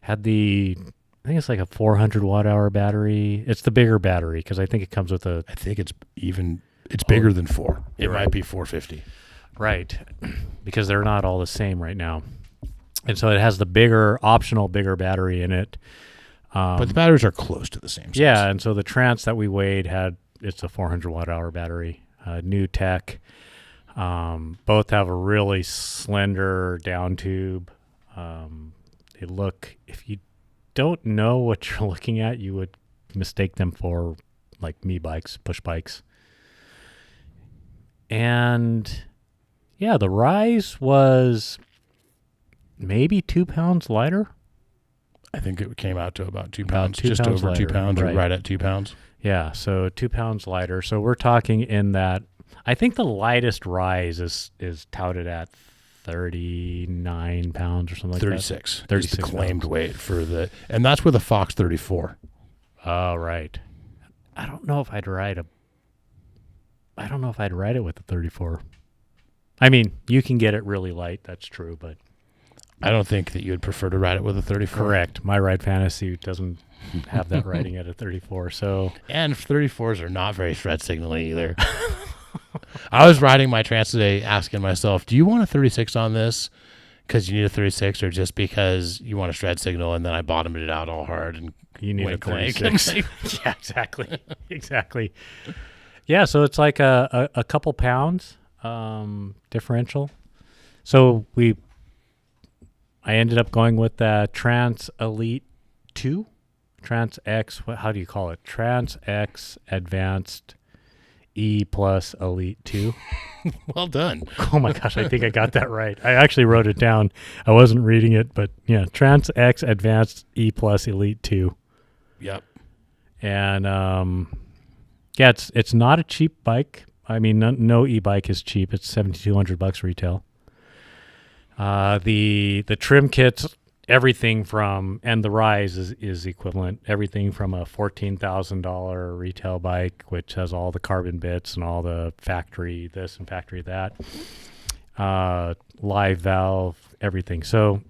Had I think it's like a 400 watt hour battery. It's the bigger battery because I think it comes with I think it's bigger than 4. It right. might be 450. Right. Because they're not all the same right now. And so it has the optional bigger battery in it. But the batteries are close to the same size. Yeah, and so the Trance that we weighed it's a 400 watt hour battery, new tech. Both have a really slender down tube. They look, if you don't know what you're looking at, you would mistake them for like bikes, push bikes. And yeah, the Rise was maybe 2 pounds lighter. I think it came out to about 2 pounds, just just over lighter, 2 pounds, right. or right at 2 pounds. Yeah, so 2 pounds lighter. So we're talking in that. I think the lightest Rise is touted at 39 pounds or something like 36. that. 36 is the claimed pounds. weight and that's with a Fox 34. Oh, right. I don't know if I'd ride it with the 34. I mean, you can get it really light. That's true, but I don't think that you would prefer to ride it with a 34. Correct. My Ride Fantasy doesn't have that riding at a 34. So, and 34s are not very shred signaling either. I was riding my Trance today asking myself, do you want a 36 on this because you need a 36 or just because you want a shred signal? And then I bottomed it out all hard and you need wink, a 36. wink. Yeah, exactly. Exactly. Yeah, so it's like a couple pounds differential. So I ended up going with the Trance Elite 2, Trance X, how do you call it? Trance X Advanced E plus Elite 2. Well done. Oh my gosh, I think I got that right. I actually wrote it down. I wasn't reading it, but yeah, Trance X Advanced E plus Elite 2. Yep. And yeah, it's not a cheap bike. I mean, no e-bike is cheap. It's $7,200 retail. The trim kits, everything from, and the Rise is equivalent, everything from a $14,000 retail bike, which has all the carbon bits and all the factory this and factory that, live valve, everything. So,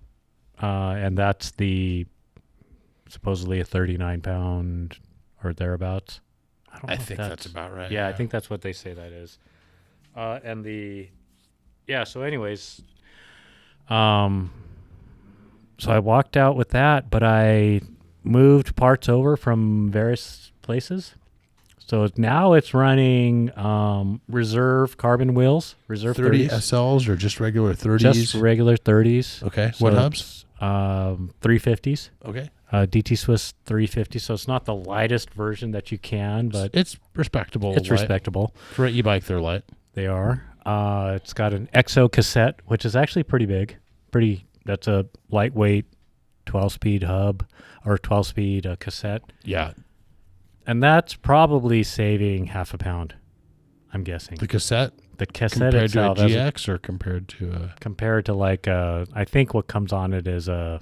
and that's supposedly a 39 pound or thereabouts. I think that's about right. Yeah, I think that's what they say that is. So anyways, so I walked out with that, but I moved parts over from various places. So now it's running reserve carbon wheels, reserve 30 30s. SLs or just regular 30s? Just regular 30s. Okay. So What hubs? 350s. Okay. DT Swiss 350. So it's not the lightest version that you can, but it's respectable. it's light. respectable. For an e-bike, they're light. They are. It's got an EXO cassette, which is actually pretty big. That's a lightweight 12-speed hub or 12-speed cassette. Yeah. And that's probably saving half a pound, I'm guessing. The cassette cassette compared itself, to a GX or compared to like I think what comes on it is a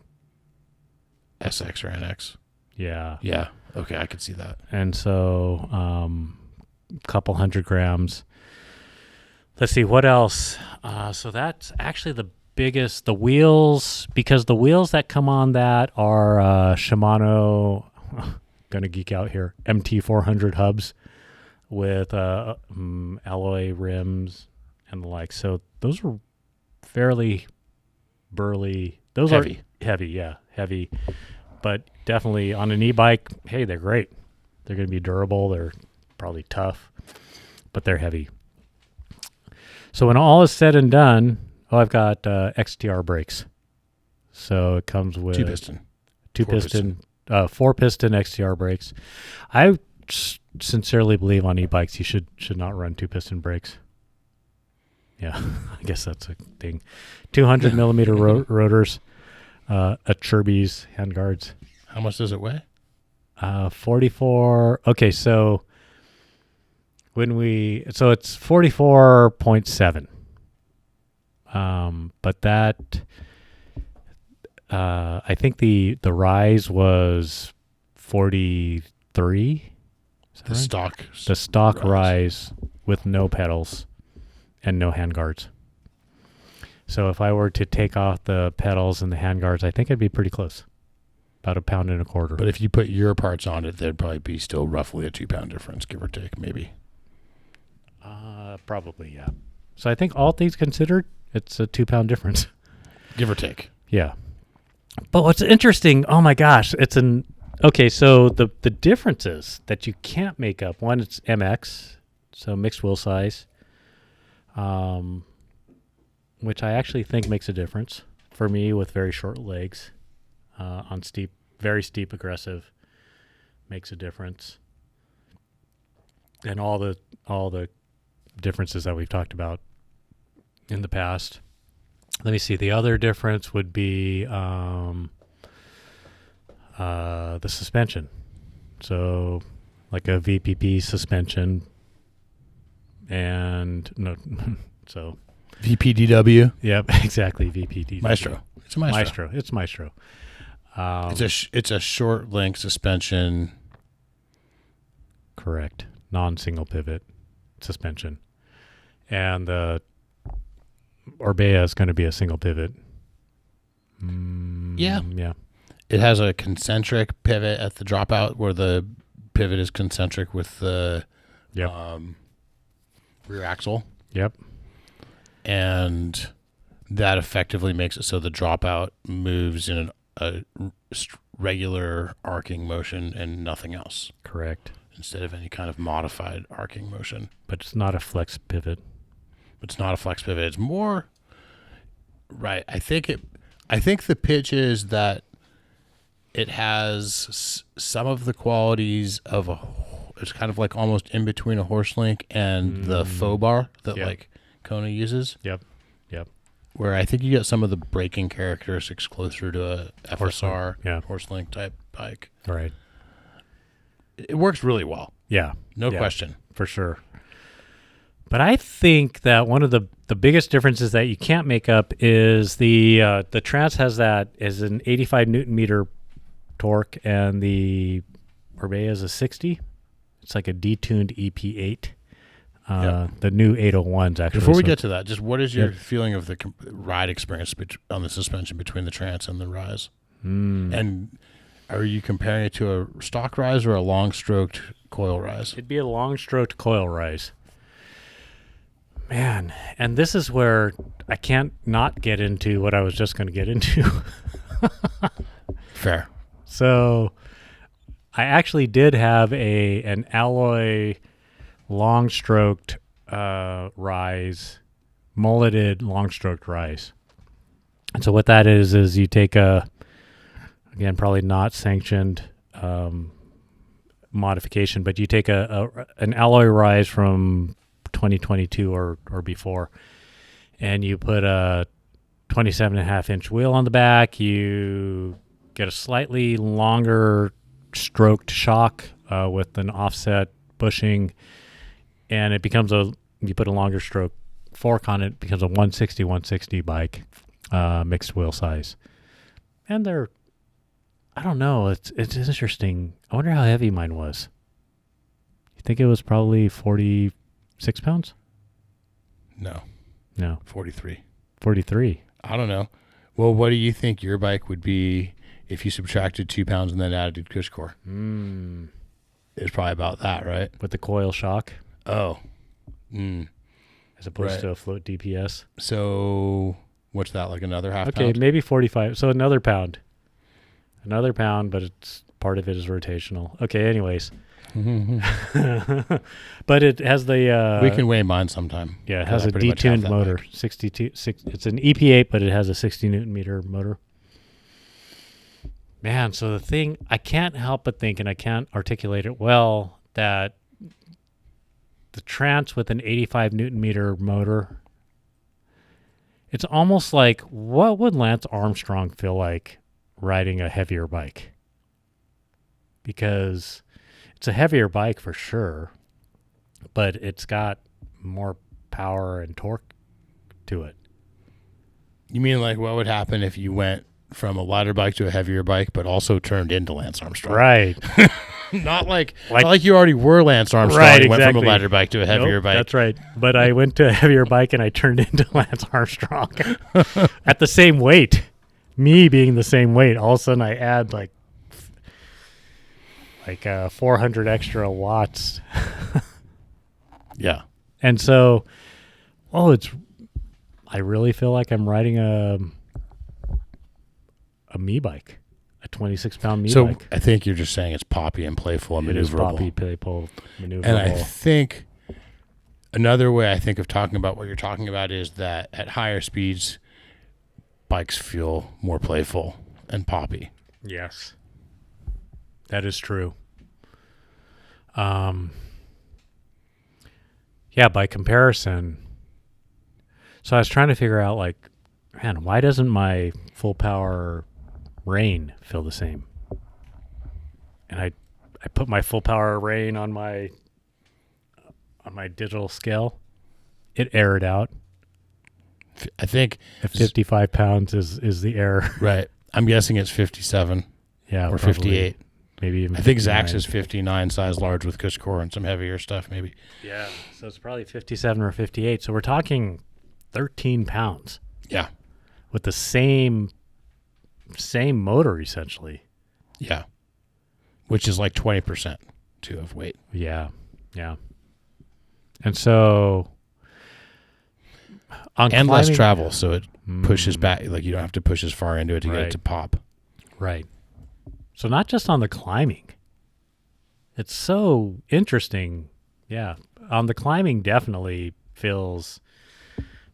SX or NX. Yeah. Yeah. Okay, I could see that. And so a couple 100 grams. Let's see, what else? So that's actually the biggest, the wheels, because the wheels that come on that are Shimano, going to geek out here. MT400 hubs with alloy rims and the like. So those are fairly burly. Those Heavy. are heavy, yeah, heavy. But definitely on an e-bike, hey, they're great. They're going to be durable. They're probably tough, but they're heavy. So when all is said and done, I've got XTR brakes. So it comes with Two piston, 4-piston XTR brakes. I sincerely believe on e-bikes you should not run 2-piston brakes. Yeah, I guess that's a thing. 200 millimeter rotors, Kirby's handguards. How much does it weigh? 44. Okay, so it's 44.7. But that I think the rise was 43. The stock. The stock rise with no pedals and no handguards. So if I were to take off the pedals and the handguards, I think it'd be pretty close. About 1.25 pounds. But if you put your parts on it, there'd probably be still roughly a 2 pound difference, give or take, maybe. Probably, yeah. So I think all things considered, it's a 2 pound difference. Give or take. Yeah. But what's interesting, oh my gosh, okay, so the differences that you can't make up, one, it's MX, so mixed wheel size, which I actually think makes a difference for me with very short legs. On very steep aggressive makes a difference, and all the differences that we've talked about in the past. Let me see. The other difference would be the suspension. So, like a VPP suspension, and no, so VPDW. Yep, exactly. VPDW. Maestro. It's a Maestro. It's Maestro. It's a short link suspension. Correct. Non-single pivot suspension. And the Orbea is going to be a single pivot. Yeah. Yeah. It has a concentric pivot at the dropout where the pivot is concentric with the rear axle. Yep. And that effectively makes it so the dropout moves in a regular arcing motion and nothing else. Correct. Instead of any kind of modified arcing motion. But it's not a flex pivot. It's not a flex pivot. It's more right. I think the pitch is that it has some of the qualities of it's kind of like almost in between a horse link and the faux bar that like Kona uses. Yep. Where I think you get some of the braking characteristics closer to a FSR horse link type bike. Right. It works really well. Yeah. No question. For sure. But I think that one of the biggest differences that you can't make up is the Trance has is an 85 Newton meter torque, and the Orbea is a 60. It's like a detuned EP8. The new 801s, actually. Before we get to that, just what is your feeling of the ride experience on the suspension between the Trance and the Rise? And are you comparing it to a stock Rise or a long-stroked coil Rise? It'd be a long-stroked coil Rise. Man, and this is where I can't not get into what I was just going to get into. Fair. So I actually did have an alloy long-stroked Rise, mulleted long-stroked Rise. And so what that is you take again, probably not sanctioned modification, but you take an alloy Rise from 2022 or before, and you put a 27.5-inch wheel on the back. You get a slightly longer stroked shock with an offset bushing, and it becomes you put a longer stroke fork on it, becomes a 160 bike, mixed wheel size. And I don't know, it's interesting. I wonder how heavy mine was. You think it was probably 46 pounds? No. 43. I don't know. Well, what do you think your bike would be if you subtracted 2 pounds and then added CushCore. It's probably about that, right? With the coil shock. Oh. As opposed to a float DPS. So what's that, like another half pound? Okay, maybe 45. So another pound. Another pound, but it's part of it is rotational. Okay, anyways. But it has the... we can weigh mine sometime. Yeah, it has a detuned motor. 62. It's an EP8, but it has a 60 Newton meter motor. Man, so the thing, I can't help but think, and I can't articulate it well, that the Trance with an 85 Newton meter motor, it's almost like, what would Lance Armstrong feel like riding a heavier bike? Because it's a heavier bike for sure, but it's got more power and torque to it. You mean like what would happen if you went from a lighter bike to a heavier bike, but also turned into Lance Armstrong? Right. not like you already were Lance Armstrong. Right, and went from a lighter bike to a heavier bike. That's right. But I went to a heavier bike and I turned into Lance Armstrong at the same weight. Me being the same weight, all of a sudden I add like 400 extra watts. Yeah. And so, I really feel like I'm riding a me bike, a 26-pound me bike. So I think you're just saying it's poppy and playful and maneuverable. It is poppy, playful, maneuverable. And I think another way I think of talking about what you're talking about is that at higher speeds, bikes feel more playful and poppy. Yes. That is true. Yeah, by comparison. So I was trying to figure out, like, man, why doesn't my full power Rain feel the same? And I put my full power Rain on my digital scale. It errored out. I think at 55 pounds is the error. Right. I'm guessing it's 57. Yeah, or probably. 58. Maybe even. I think Zach's is 59, size large with CushCore and some heavier stuff, maybe. Yeah, so it's probably 57 or 58. So we're talking 13 pounds. Yeah. With the same motor, essentially. Yeah. Which is like 20% too of weight. Yeah, yeah. And so, and less travel, so it pushes back. Like you don't have to push as far into it to get it to pop. Right. So not just on the climbing. It's so interesting. Yeah. On the climbing definitely feels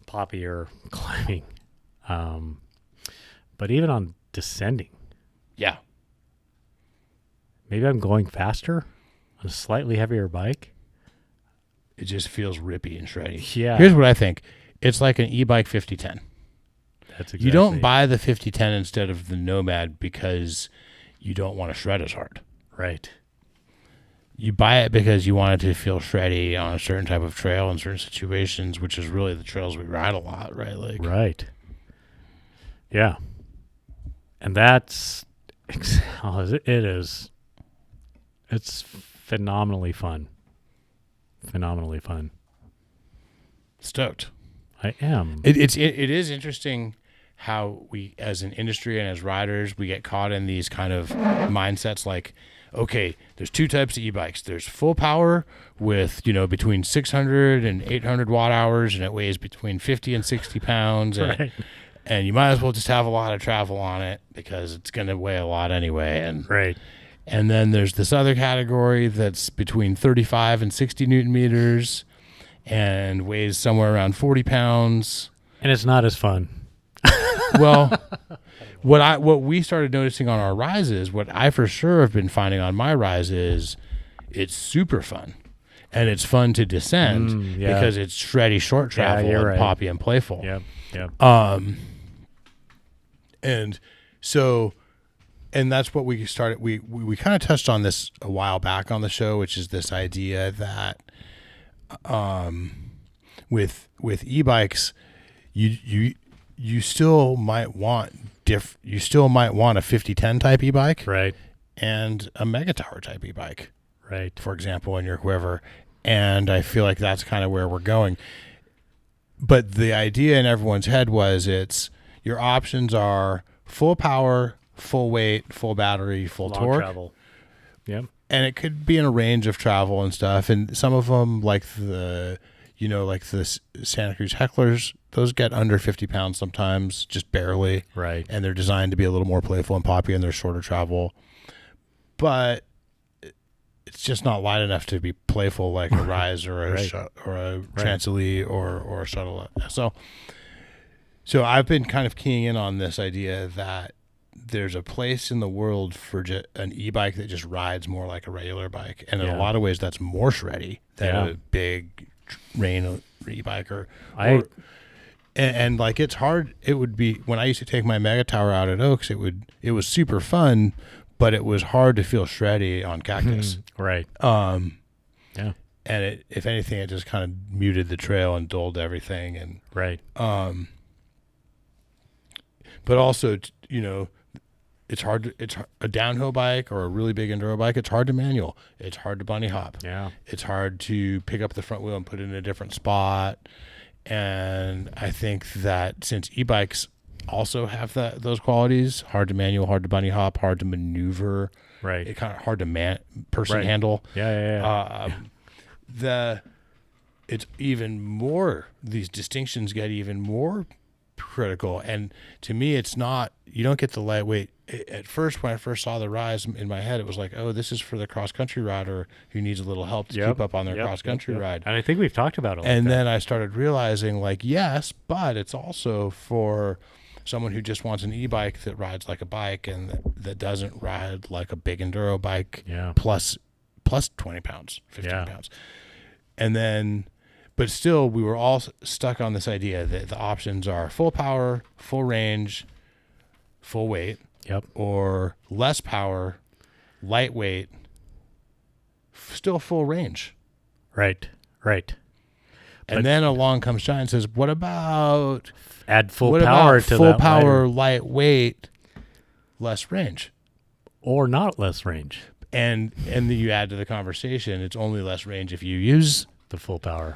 poppier climbing. But even on descending. Yeah. Maybe I'm going faster on a slightly heavier bike. It just feels rippy and shreddy. Yeah. Here's what I think. It's like an e-bike 5010. That's exactly. You don't buy the 5010 instead of the Nomad because you don't want to shred as hard. Right. You buy it because you want it to feel shreddy on a certain type of trail in certain situations, which is really the trails we ride a lot, right? Like, right. Yeah. And that's, it is, it's phenomenally fun. Phenomenally fun. Stoked. I am. It is interesting how we, as an industry and as riders, we get caught in these kind of mindsets like, okay, there's two types of e-bikes. There's full power with, between 600 and 800 watt hours, and it weighs between 50 and 60 pounds. Right. And you might as well just have a lot of travel on it because it's going to weigh a lot anyway. And right. And then there's this other category that's between 35 and 60 Newton meters and weighs somewhere around 40 pounds. And it's not as fun. Well, what we started noticing on our rises, what I for sure have been finding on my rise is it's super fun. And it's fun to descend because it's shreddy short travel and poppy and playful. Yeah, yeah. And so, and that's what we started. We kind of touched on this a while back on the show, which is this idea that, with e-bikes, you still might want you still might want a 5010 type e-bike, right, and a Mega Tower type e-bike, right, for example, in your quiver. And I feel like that's kind of where we're going. But the idea in everyone's head was your options are full power, full weight, full battery, full Long torque. travel. Yep. And it could be in a range of travel and stuff. And some of them, like the Santa Cruz Hecklers, those get under 50 pounds sometimes, just barely. Right. And they're designed to be a little more playful and poppy, and they're shorter travel. But it's just not light enough to be playful like a Rise or a Trance Elite or a Shuttle. So I've been kind of keying in on this idea that there's a place in the world for an e-bike that just rides more like a regular bike, and in a lot of ways that's more shreddy than a big rain e-bike and like it's hard. It would be when I used to take my Mega Tower out at Oaks, it was super fun, but it was hard to feel shreddy on Cactus. Right. And if anything, it just kind of muted the trail and dulled everything. And right. But also, it's hard. It's a downhill bike or a really big enduro bike. It's hard to manual. It's hard to bunny hop. Yeah. It's hard to pick up the front wheel and put it in a different spot. And I think that since e-bikes also have those qualities, hard to manual, hard to bunny hop, hard to maneuver. Right. It kind of hard to person handle. Yeah. It's even more. These distinctions get even more critical, and to me it's not, you don't get the lightweight. At first, when I first saw the Rise in my head, it was like, oh, this is for the cross-country rider who needs a little help to keep up on their cross-country ride. And I think we've talked about it then I started realizing, like, yes, but it's also for someone who just wants an e-bike that rides like a bike and that doesn't ride like a big enduro bike plus 20 pounds, 15 pounds. And then, but still, we were all stuck on this idea that the options are full power, full range, full weight, or less power, lightweight, still full range. Right. And then along comes Giant and says, what about add full power to full that power, lighter, lightweight, less range? Or not less range. And then you add to the conversation, it's only less range if you use the full power.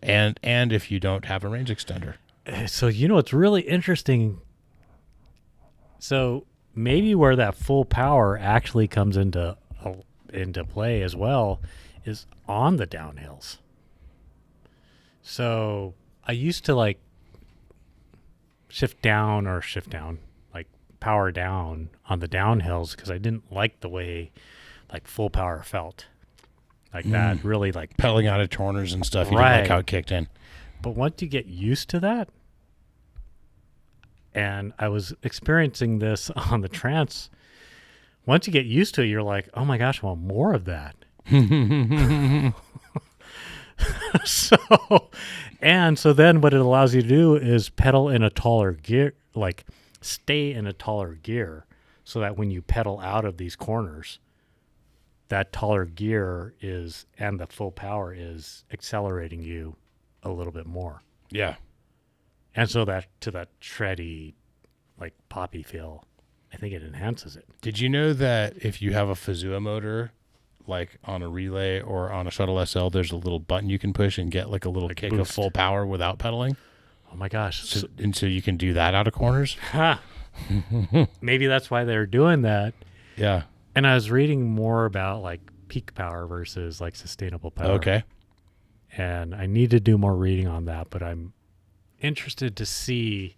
And if you don't have a range extender. So, it's really interesting. So maybe where that full power actually comes into play as well is on the downhills. So I used to like shift down, like power down on the downhills because I didn't like the way like full power felt. Like that really like pedaling out of corners and stuff. You didn't like how it kicked in. But once you get used to that, and I was experiencing this on the Trance, once you get used to it, you're like, oh my gosh, I want more of that. So then what it allows you to do is pedal in a taller gear, like stay in a taller gear, so that when you pedal out of these corners, that taller gear and the full power is accelerating you a little bit more. Yeah. And so that to that shreddy, like poppy feel, I think it enhances it. Did you know that if you have a Fazua motor, like on a relay or on a Shuttle SL, there's a little button you can push and get like a little kick boost of full power without pedaling? Oh my gosh. So you can do that out of corners? Maybe that's why they're doing that. Yeah. And I was reading more about like peak power versus like sustainable power. Okay. And I need to do more reading on that, but I'm interested to see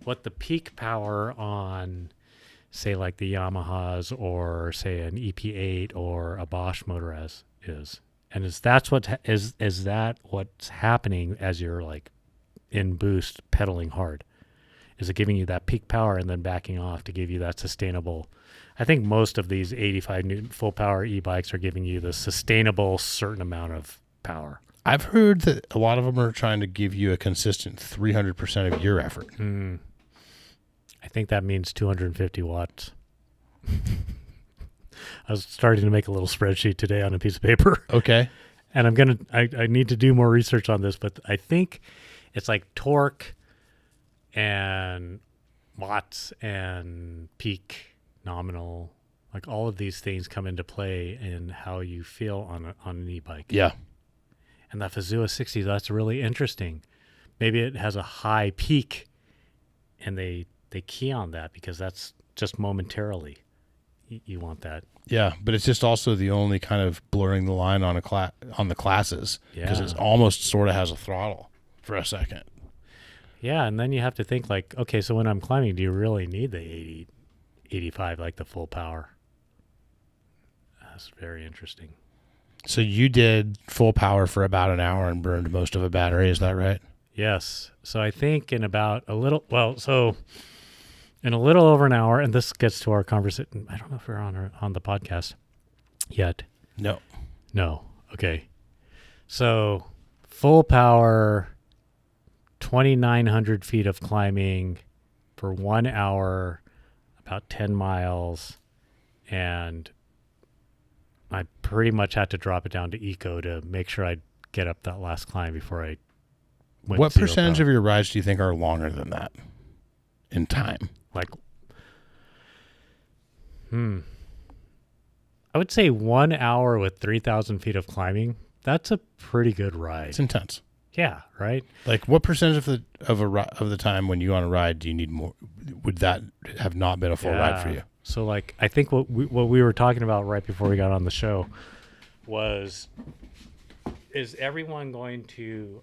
what the peak power on, say, like the Yamahas or say an EP8 or a Bosch motor is. And is that what's happening as you're like in boost pedaling hard? Is it giving you that peak power and then backing off to give you that sustainable? I think most of these 85 Newton full power e-bikes are giving you the sustainable certain amount of power. I've heard that a lot of them are trying to give you a consistent 300% of your effort. I think that means 250 watts. I was starting to make a little spreadsheet today on a piece of paper. Okay. And I need to do more research on this, but I think it's like torque and watts and peak nominal, like all of these things come into play in how you feel on an e-bike. Yeah. And that Fazua 60, that's really interesting. Maybe it has a high peak and they key on that because that's just momentarily. You want that. Yeah, but it's just also the only kind of blurring the line on on the classes because Yeah. it almost sort of has a throttle for a second. Yeah, and then you have to think like, okay, so when I'm climbing, do you really need the 80, 85, like the full power? That's very interesting. So you did full power for about an hour and burned most of a battery. Is that right? Yes. So I think in about in a little over an hour, and this gets to our conversation. I don't know if we're on the podcast yet. No. No. Okay. So full power, 2,900 feet of climbing for 1 hour, about 10 miles. And I pretty much had to drop it down to eco to make sure I'd get up that last climb before I went What zero percentage power. of your rides do you think are longer than that in time? Like, I would say 1 hour with 3,000 feet of climbing. That's a pretty good ride. It's intense. Yeah, right. Like, what percentage of the time when you on a ride do you need more? Would that have not been a full ride for you? So, like, I think what we were talking about right before we got on the show was, is everyone going to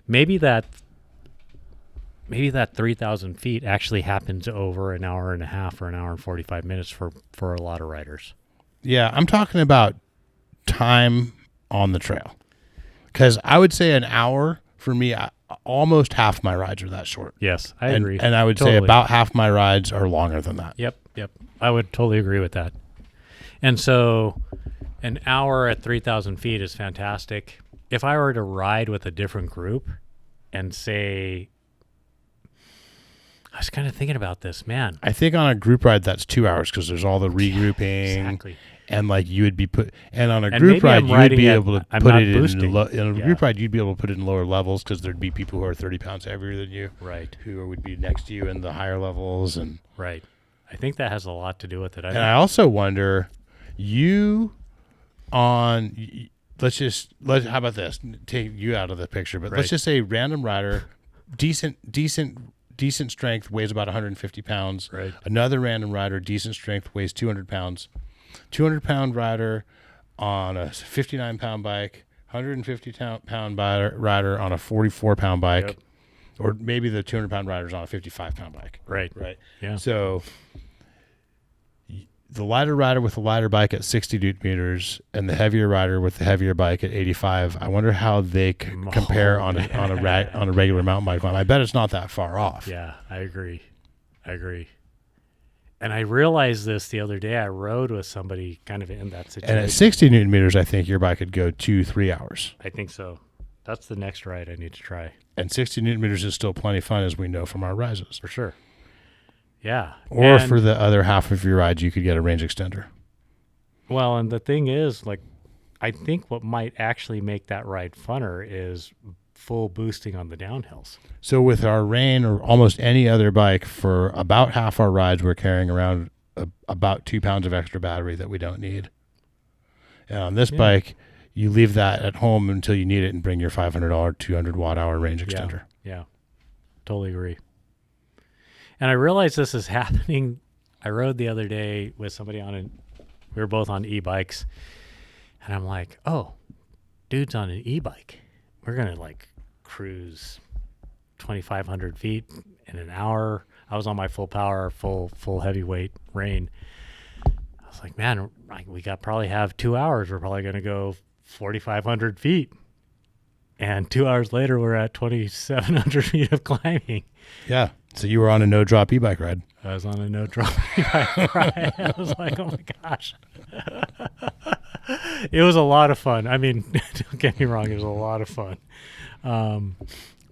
maybe that 3,000 feet actually happens over an hour and a half or an hour and 45 minutes for a lot of riders. Yeah, I'm talking about time on the trail. Because I would say an hour for me, almost half my rides are that short. Yes, I agree. And I would say about half my rides are longer than that. Yep. I would totally agree with that. And so an hour at 3,000 feet is fantastic. If I were to ride with a different group and say, I was kind of thinking about this, man. I think on a group ride, that's 2 hours because there's all the regrouping. Exactly. And like you would be on a And group maybe ride, I'm you would riding be at- able to I'm put not it boosting. in a group ride, you'd be able to put it in lower levels because there'd be people who are 30 pounds heavier than you. Right. Who would be next to you in the higher levels. And Right. I think that has a lot to do with it. I also wonder, how about this? Take you out of the picture, but let's Right. just say random rider, decent strength, weighs about 150 pounds. Right. Another random rider, decent strength, weighs 200 pounds. 200-pound rider on a 59-pound bike, 150-pound rider on a 44-pound bike, Yep. or maybe the 200-pound rider's on a 55-pound bike. Right. Yeah. So the lighter rider with the lighter bike at 60 newton meters and the heavier rider with the heavier bike at 85. I wonder how they compare on a regular mountain bike climb. I bet it's not that far off. Yeah, I agree. And I realized this the other day. I rode with somebody kind of in that situation. And at 60 newton meters, I think your bike could go 2-3 hours. I think so. That's the next ride I need to try. And 60 newton meters is still plenty fun, as we know from our rises. For sure. Yeah. Or And- for the other half of your ride, you could get a range extender. Well, and the thing is, like, I think what might actually make that ride funner is full boosting on the downhills. So with our Rain or almost any other bike, for about half our rides, we're carrying around about 2 pounds of extra battery that we don't need. And on this bike, you leave that at home until you need it and bring your $500 200 watt hour range extender. Yeah. Totally agree. And I realized this is happening. I rode the other day with somebody we were both on e-bikes, and I'm like, oh, dude's on an e-bike. We're going to like cruise 2,500 feet in an hour. I was on my full power, full heavyweight Rain. I was like, man, we probably have 2 hours. We're probably going to go 4,500 feet. And 2 hours later, we're at 2,700 feet of climbing. Yeah. So you were on a no drop e-bike ride. I was on a no drop e-bike ride. I was like, oh my gosh. It was a lot of fun. I mean, don't get me wrong, it was a lot of fun.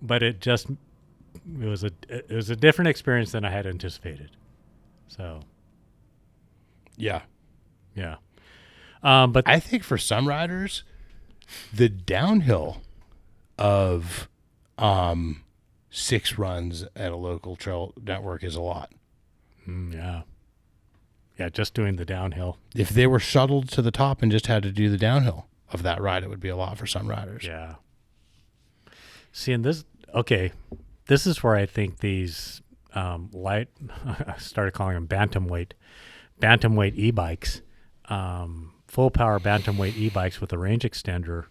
But it was a different experience than I had anticipated. So, Yeah. yeah. But I think for some riders, the downhill of 6 runs at a local trail network is a lot. yeah. Yeah, just doing the downhill. If they were shuttled to the top and just had to do the downhill of that ride, it would be a lot for some riders. Yeah. See, and this is where I think these light. I started calling them bantamweight e-bikes, full power bantamweight e-bikes with a range extender,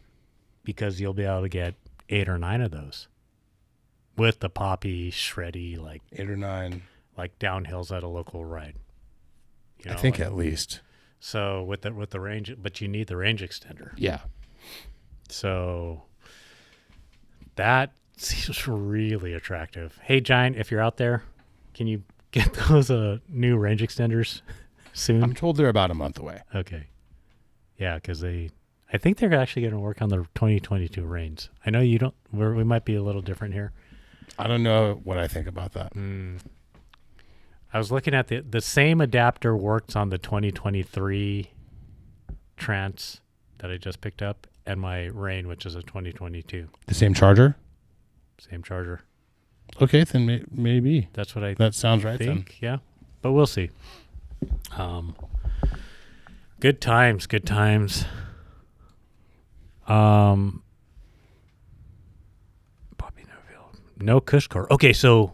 because you'll be able to get 8 or 9 of those with the poppy, shreddy, like 8 or 9, like downhills at a local ride. I think at least. So with the range, but you need the range extender. Yeah. So that seems really attractive. Hey, Giant, if you're out there, can you get those new range extenders soon? I'm told they're about a month away. Okay. Yeah, because I think they're actually going to work on the 2022 Reigns. I know you don't. We might be a little different here. I don't know what I think about that. I was looking at the same adapter works on the 2023 Trance that I just picked up and my Rain, which is a 2022. The same charger? Same charger. Okay, then maybe. That's what I That sounds right think. then. Yeah, but we'll see. Good times. Good times. Bobby Neville. No CushCore. Okay, so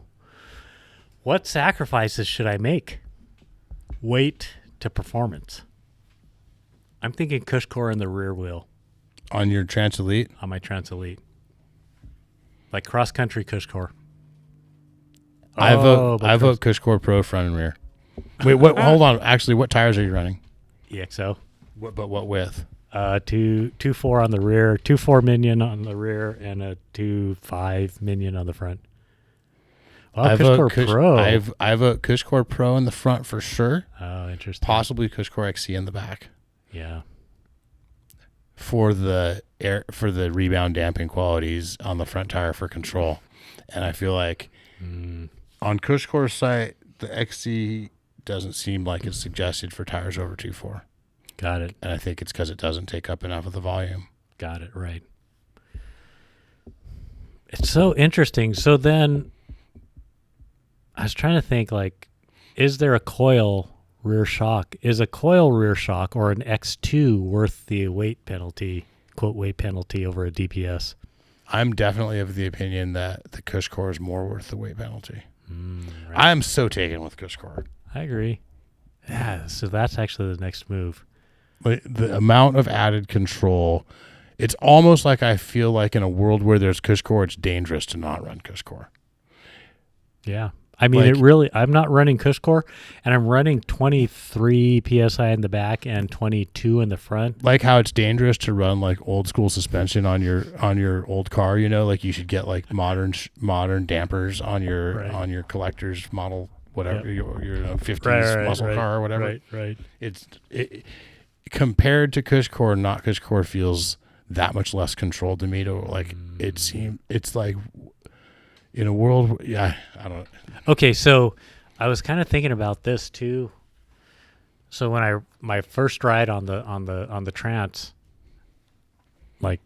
what sacrifices should I make? Weight to performance. I'm thinking CushCore in the rear wheel On your Trance Elite? on my Trance Elite. Like cross-country CushCore. I vote CushCore Pro front and rear. Wait, what? Hold on. Actually, what tires are you running? EXO. But what width? 2.4 on the rear, 2.4 Minion on the rear, and a 2.5 Minion on the front. Oh, CushCore Pro. I vote CushCore Pro in the front for sure. Oh, interesting. Possibly CushCore XC in the back Yeah. for the rebound damping qualities on the front tire for control. And I feel like on CushCore's site, the XC doesn't seem like it's suggested for tires over 2.4. Got it. And I think it's because it doesn't take up enough of the volume. Got it. Right. It's so interesting. So then I was trying to think, like, is there a coil rear shock? Is a coil rear shock or an X2 worth the weight penalty, quote, weight penalty over a DPS? I'm definitely of the opinion that the CushCore is more worth the weight penalty. Right. I'm so taken with CushCore. I agree. Yeah, so that's actually the next move. Like the amount of added control, it's almost like I feel like in a world where there's CushCore, it's dangerous to not run CushCore. Yeah. I mean, I'm not running CushCore, and I'm running 23 PSI in the back and 22 in the front. Like how it's dangerous to run like old school suspension on your old car, like you should get like modern dampers on your collector's model, whatever, your 50s muscle car or whatever. Right. It compared to CushCore, not CushCore feels that much less controlled to me. To like it's like in a world, I don't. Okay, so I was kind of thinking about this too. So when my first ride on the Trance, like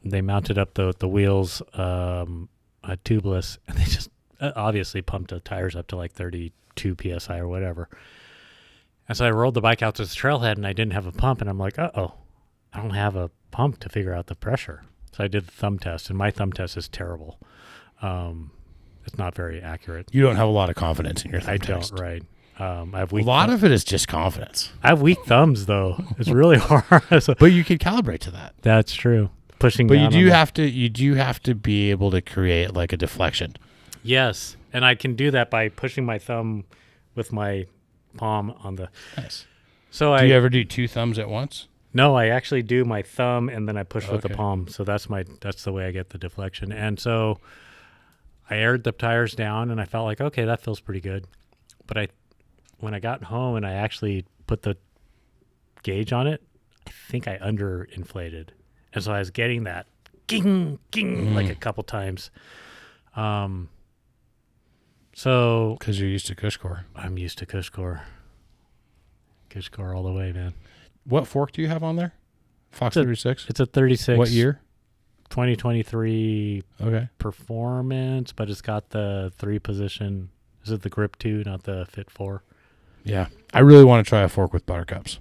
they mounted up the wheels tubeless, and they just obviously pumped the tires up to like 32 psi or whatever. And so I rolled the bike out to the trailhead, and I didn't have a pump, and I'm like, I don't have a pump to figure out the pressure. So I did the thumb test, and my thumb test is terrible. It's not very accurate. You don't have a lot of confidence in your thumb test. I don't, right. I have weak a lot of it is just confidence. I have weak thumbs, though. It's really hard. So, but you can calibrate to that. That's true. Pushing but down you do have to be able to create like a deflection. Yes, and I can do that by pushing my thumb with my palm on the. Nice. So do you ever do two thumbs at once? No, I actually do my thumb and then I push with the palm. So that's the way I get the deflection. And so I aired the tires down and I felt like, okay, that feels pretty good. But when I got home and I actually put the gauge on it, I think I underinflated. And so I was getting that ging, ging, like a couple times. So because you're used to CushCore. I'm used to CushCore. CushCore all the way, man. What fork do you have on there? Fox 36? It's a 36. What year? 2023 Okay. Performance, but it's got the 3-position. Is it the Grip 2, not the Fit 4? Yeah. I really want to try a fork with buttercups.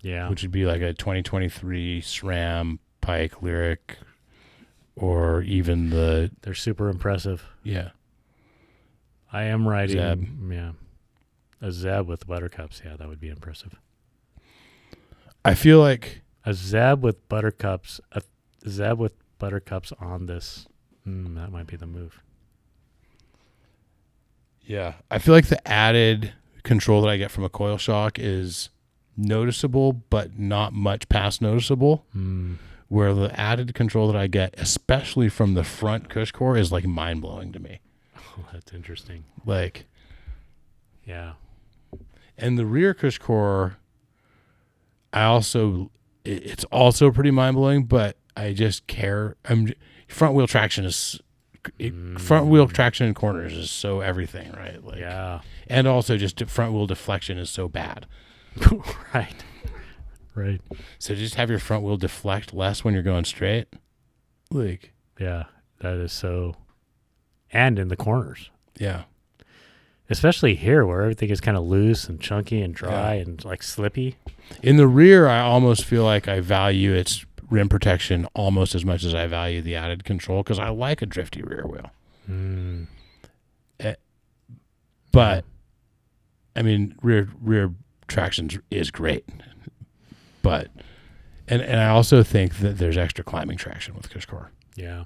Yeah. Which would be like a 2023 SRAM, Pike, Lyric, or even They're super impressive. Yeah. I am riding. Zeb. Yeah, a Zeb with buttercups. Yeah, that would be impressive. I feel like A Zeb with buttercups. A Zeb with buttercups on this. That might be the move. Yeah, I feel like the added control that I get from a coil shock is noticeable, but not much past noticeable. Where the added control that I get, especially from the front CushCore, is like mind blowing to me. Oh, that's interesting. Like, Yeah. and the rear CushCore, it's also pretty mind blowing, but I just care. Front wheel traction front wheel traction in corners is so everything, right? Like, Yeah. and also just front wheel deflection is so bad. Right. Right. So just have your front wheel deflect less when you're going straight. Like, Yeah. That is so. And in the corners. yeah. Especially here where everything is kind of loose and chunky and dry and like slippy. In the rear, I almost feel like I value its rim protection almost as much as I value the added control because I like a drifty rear wheel. But, I mean, rear traction is great. But, and I also think that there's extra climbing traction with CushCore. Yeah.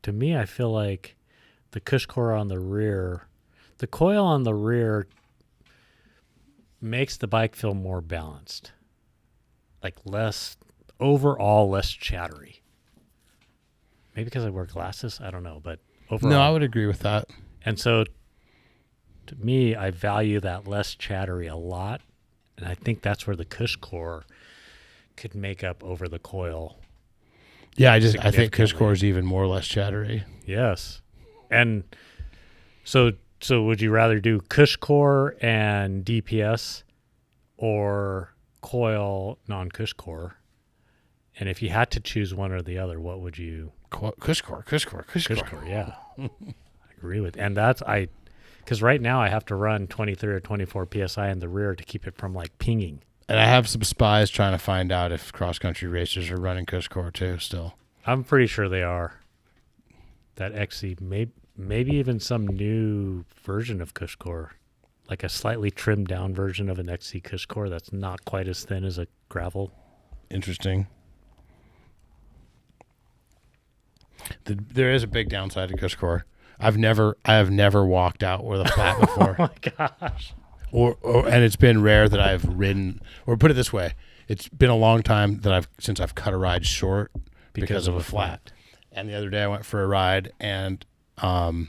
To me, I feel like the CushCore on the rear, the coil on the rear makes the bike feel more balanced. Like overall less chattery. Maybe because I wear glasses, I don't know, but overall. No, I would agree with that. And so to me, I value that less chattery a lot. And I think that's where the CushCore could make up over the coil. Yeah, I think CushCore is even more or less chattery. Yes. And so would you rather do CushCore and DPS or coil non-CushCore? And if you had to choose one or the other, what would you? CushCore. CushCore, yeah. I agree with. And because right now I have to run 23 or 24 PSI in the rear to keep it from like pinging. And I have some spies trying to find out if cross-country racers are running CushCore too still. I'm pretty sure they are. That XC, maybe even some new version of CushCore, like a slightly trimmed down version of an XC CushCore that's not quite as thin as a gravel. Interesting. There is a big downside to CushCore. I have never walked out with a flat before. Oh my gosh. And it's been rare that I've ridden, or put it this way, it's been a long time that since I've cut a ride short because of a flat. And the other day I went for a ride and I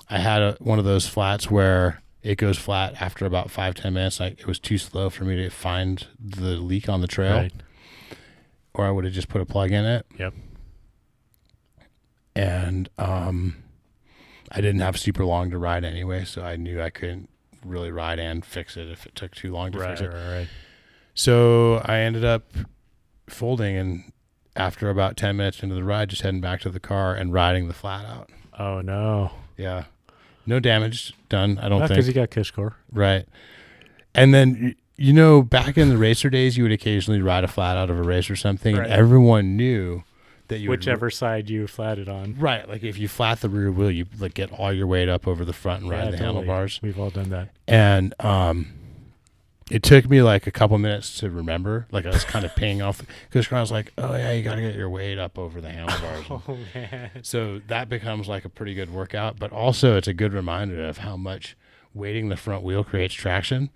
had one of those flats where it goes flat after about 5-10 minutes. It was too slow for me to find the leak on the trail, Right. or I would have just put a plug in it. Yep. And I didn't have super long to ride anyway, so I knew I couldn't really ride and fix it if it took too long to fix it. Right. So I ended up folding, and after about 10 minutes into the ride, just heading back to the car and riding the flat out. Oh no. Yeah. No damage done, I don't think. Because you got CushCore. Right. And then, back in the racer days, you would occasionally ride a flat out of a race or something, Right. and everyone knew that you Whichever side you flatted on. Right. Like if you flat the rear wheel, you like get all your weight up over the front and ride the totally. handlebars. We've all done that. And it took me like a couple minutes to remember. Like I was kind of paying off because I was like, oh yeah, you got to get your weight up over the handlebars. Oh man. So that becomes like a pretty good workout, but also it's a good reminder of how much weighting the front wheel creates traction.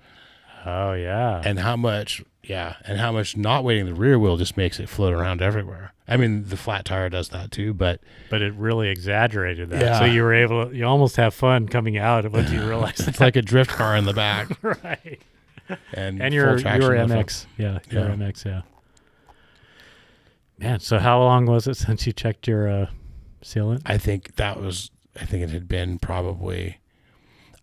Oh yeah. And how much not weighting the rear wheel just makes it float around everywhere. I mean, the flat tire does that too, but it really exaggerated that. Yeah. So you almost have fun coming out once you realize it's like a drift car in the back. right. And your full traction in the front. MX. Yeah. Your MX, yeah. Man, so how long was it since you checked your sealant? I think it had been probably,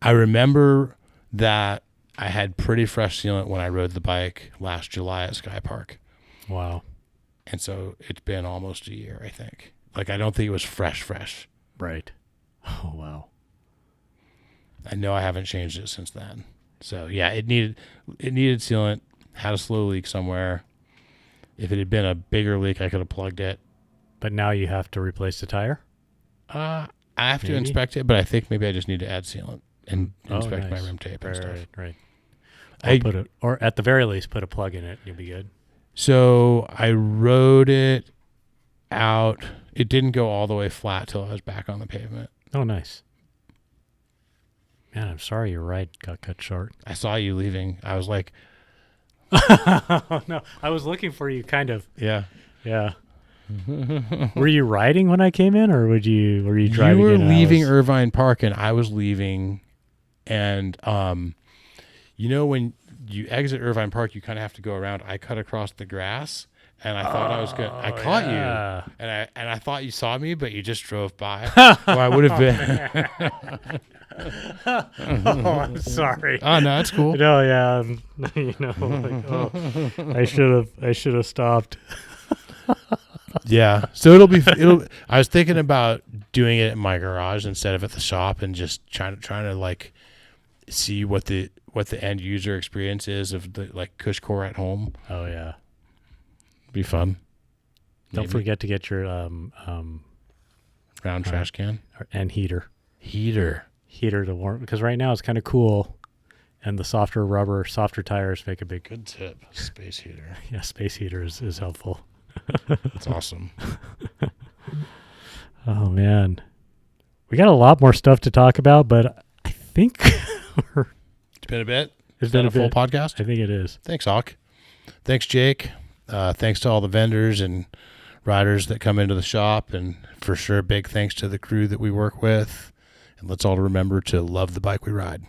I remember that I had pretty fresh sealant when I rode the bike last July at Sky Park. Wow. And so it's been almost a year, I think. Like, I don't think it was fresh. Right. Oh, wow. I know I haven't changed it since then. So, yeah, it needed sealant, had a slow leak somewhere. If it had been a bigger leak, I could have plugged it. But now you have to replace the tire? I have to Maybe? inspect it, but I think maybe I just need to add sealant and Oh, inspect nice. my rim tape and stuff. Right. I- Or at the very least, put a plug in it. You'll be good. So I rode it out. It didn't go all the way flat till I was back on the pavement. Oh, nice. Man, I'm sorry your ride got cut short. I saw you leaving. I was like, Oh, no. I was looking for you kind of. yeah. Yeah. Were you riding when I came in, or were you driving? You were in and I leaving was- Irvine Park and I was leaving. And, when you exit Irvine Park, you kind of have to go around. I cut across the grass and I thought I was good. I caught yeah. you and I thought you saw me, but you just drove by. Well, I would have been. Oh, I'm sorry. Oh, no, it's cool. No, yeah, I should have stopped. Yeah. So I was thinking about doing it in my garage instead of at the shop and just trying to like see what the end user experience is of the like CushCore at home. Oh yeah. Be fun. Don't Maybe. forget to get your Round trash can. and heater Heater. to warm, because right now it's kind of cool, and the softer tires make a big Good tip. Space heater. yeah. Space heater is helpful. That's awesome. Oh man, we got a lot more stuff to talk about, but I think It's been a bit. it's been a full bit. podcast. I think it is. Thanks, Auk. Thanks, Jake. Thanks to all the vendors and riders that come into the shop, and for sure, big thanks to the crew that we work with. And let's all remember to love the bike we ride.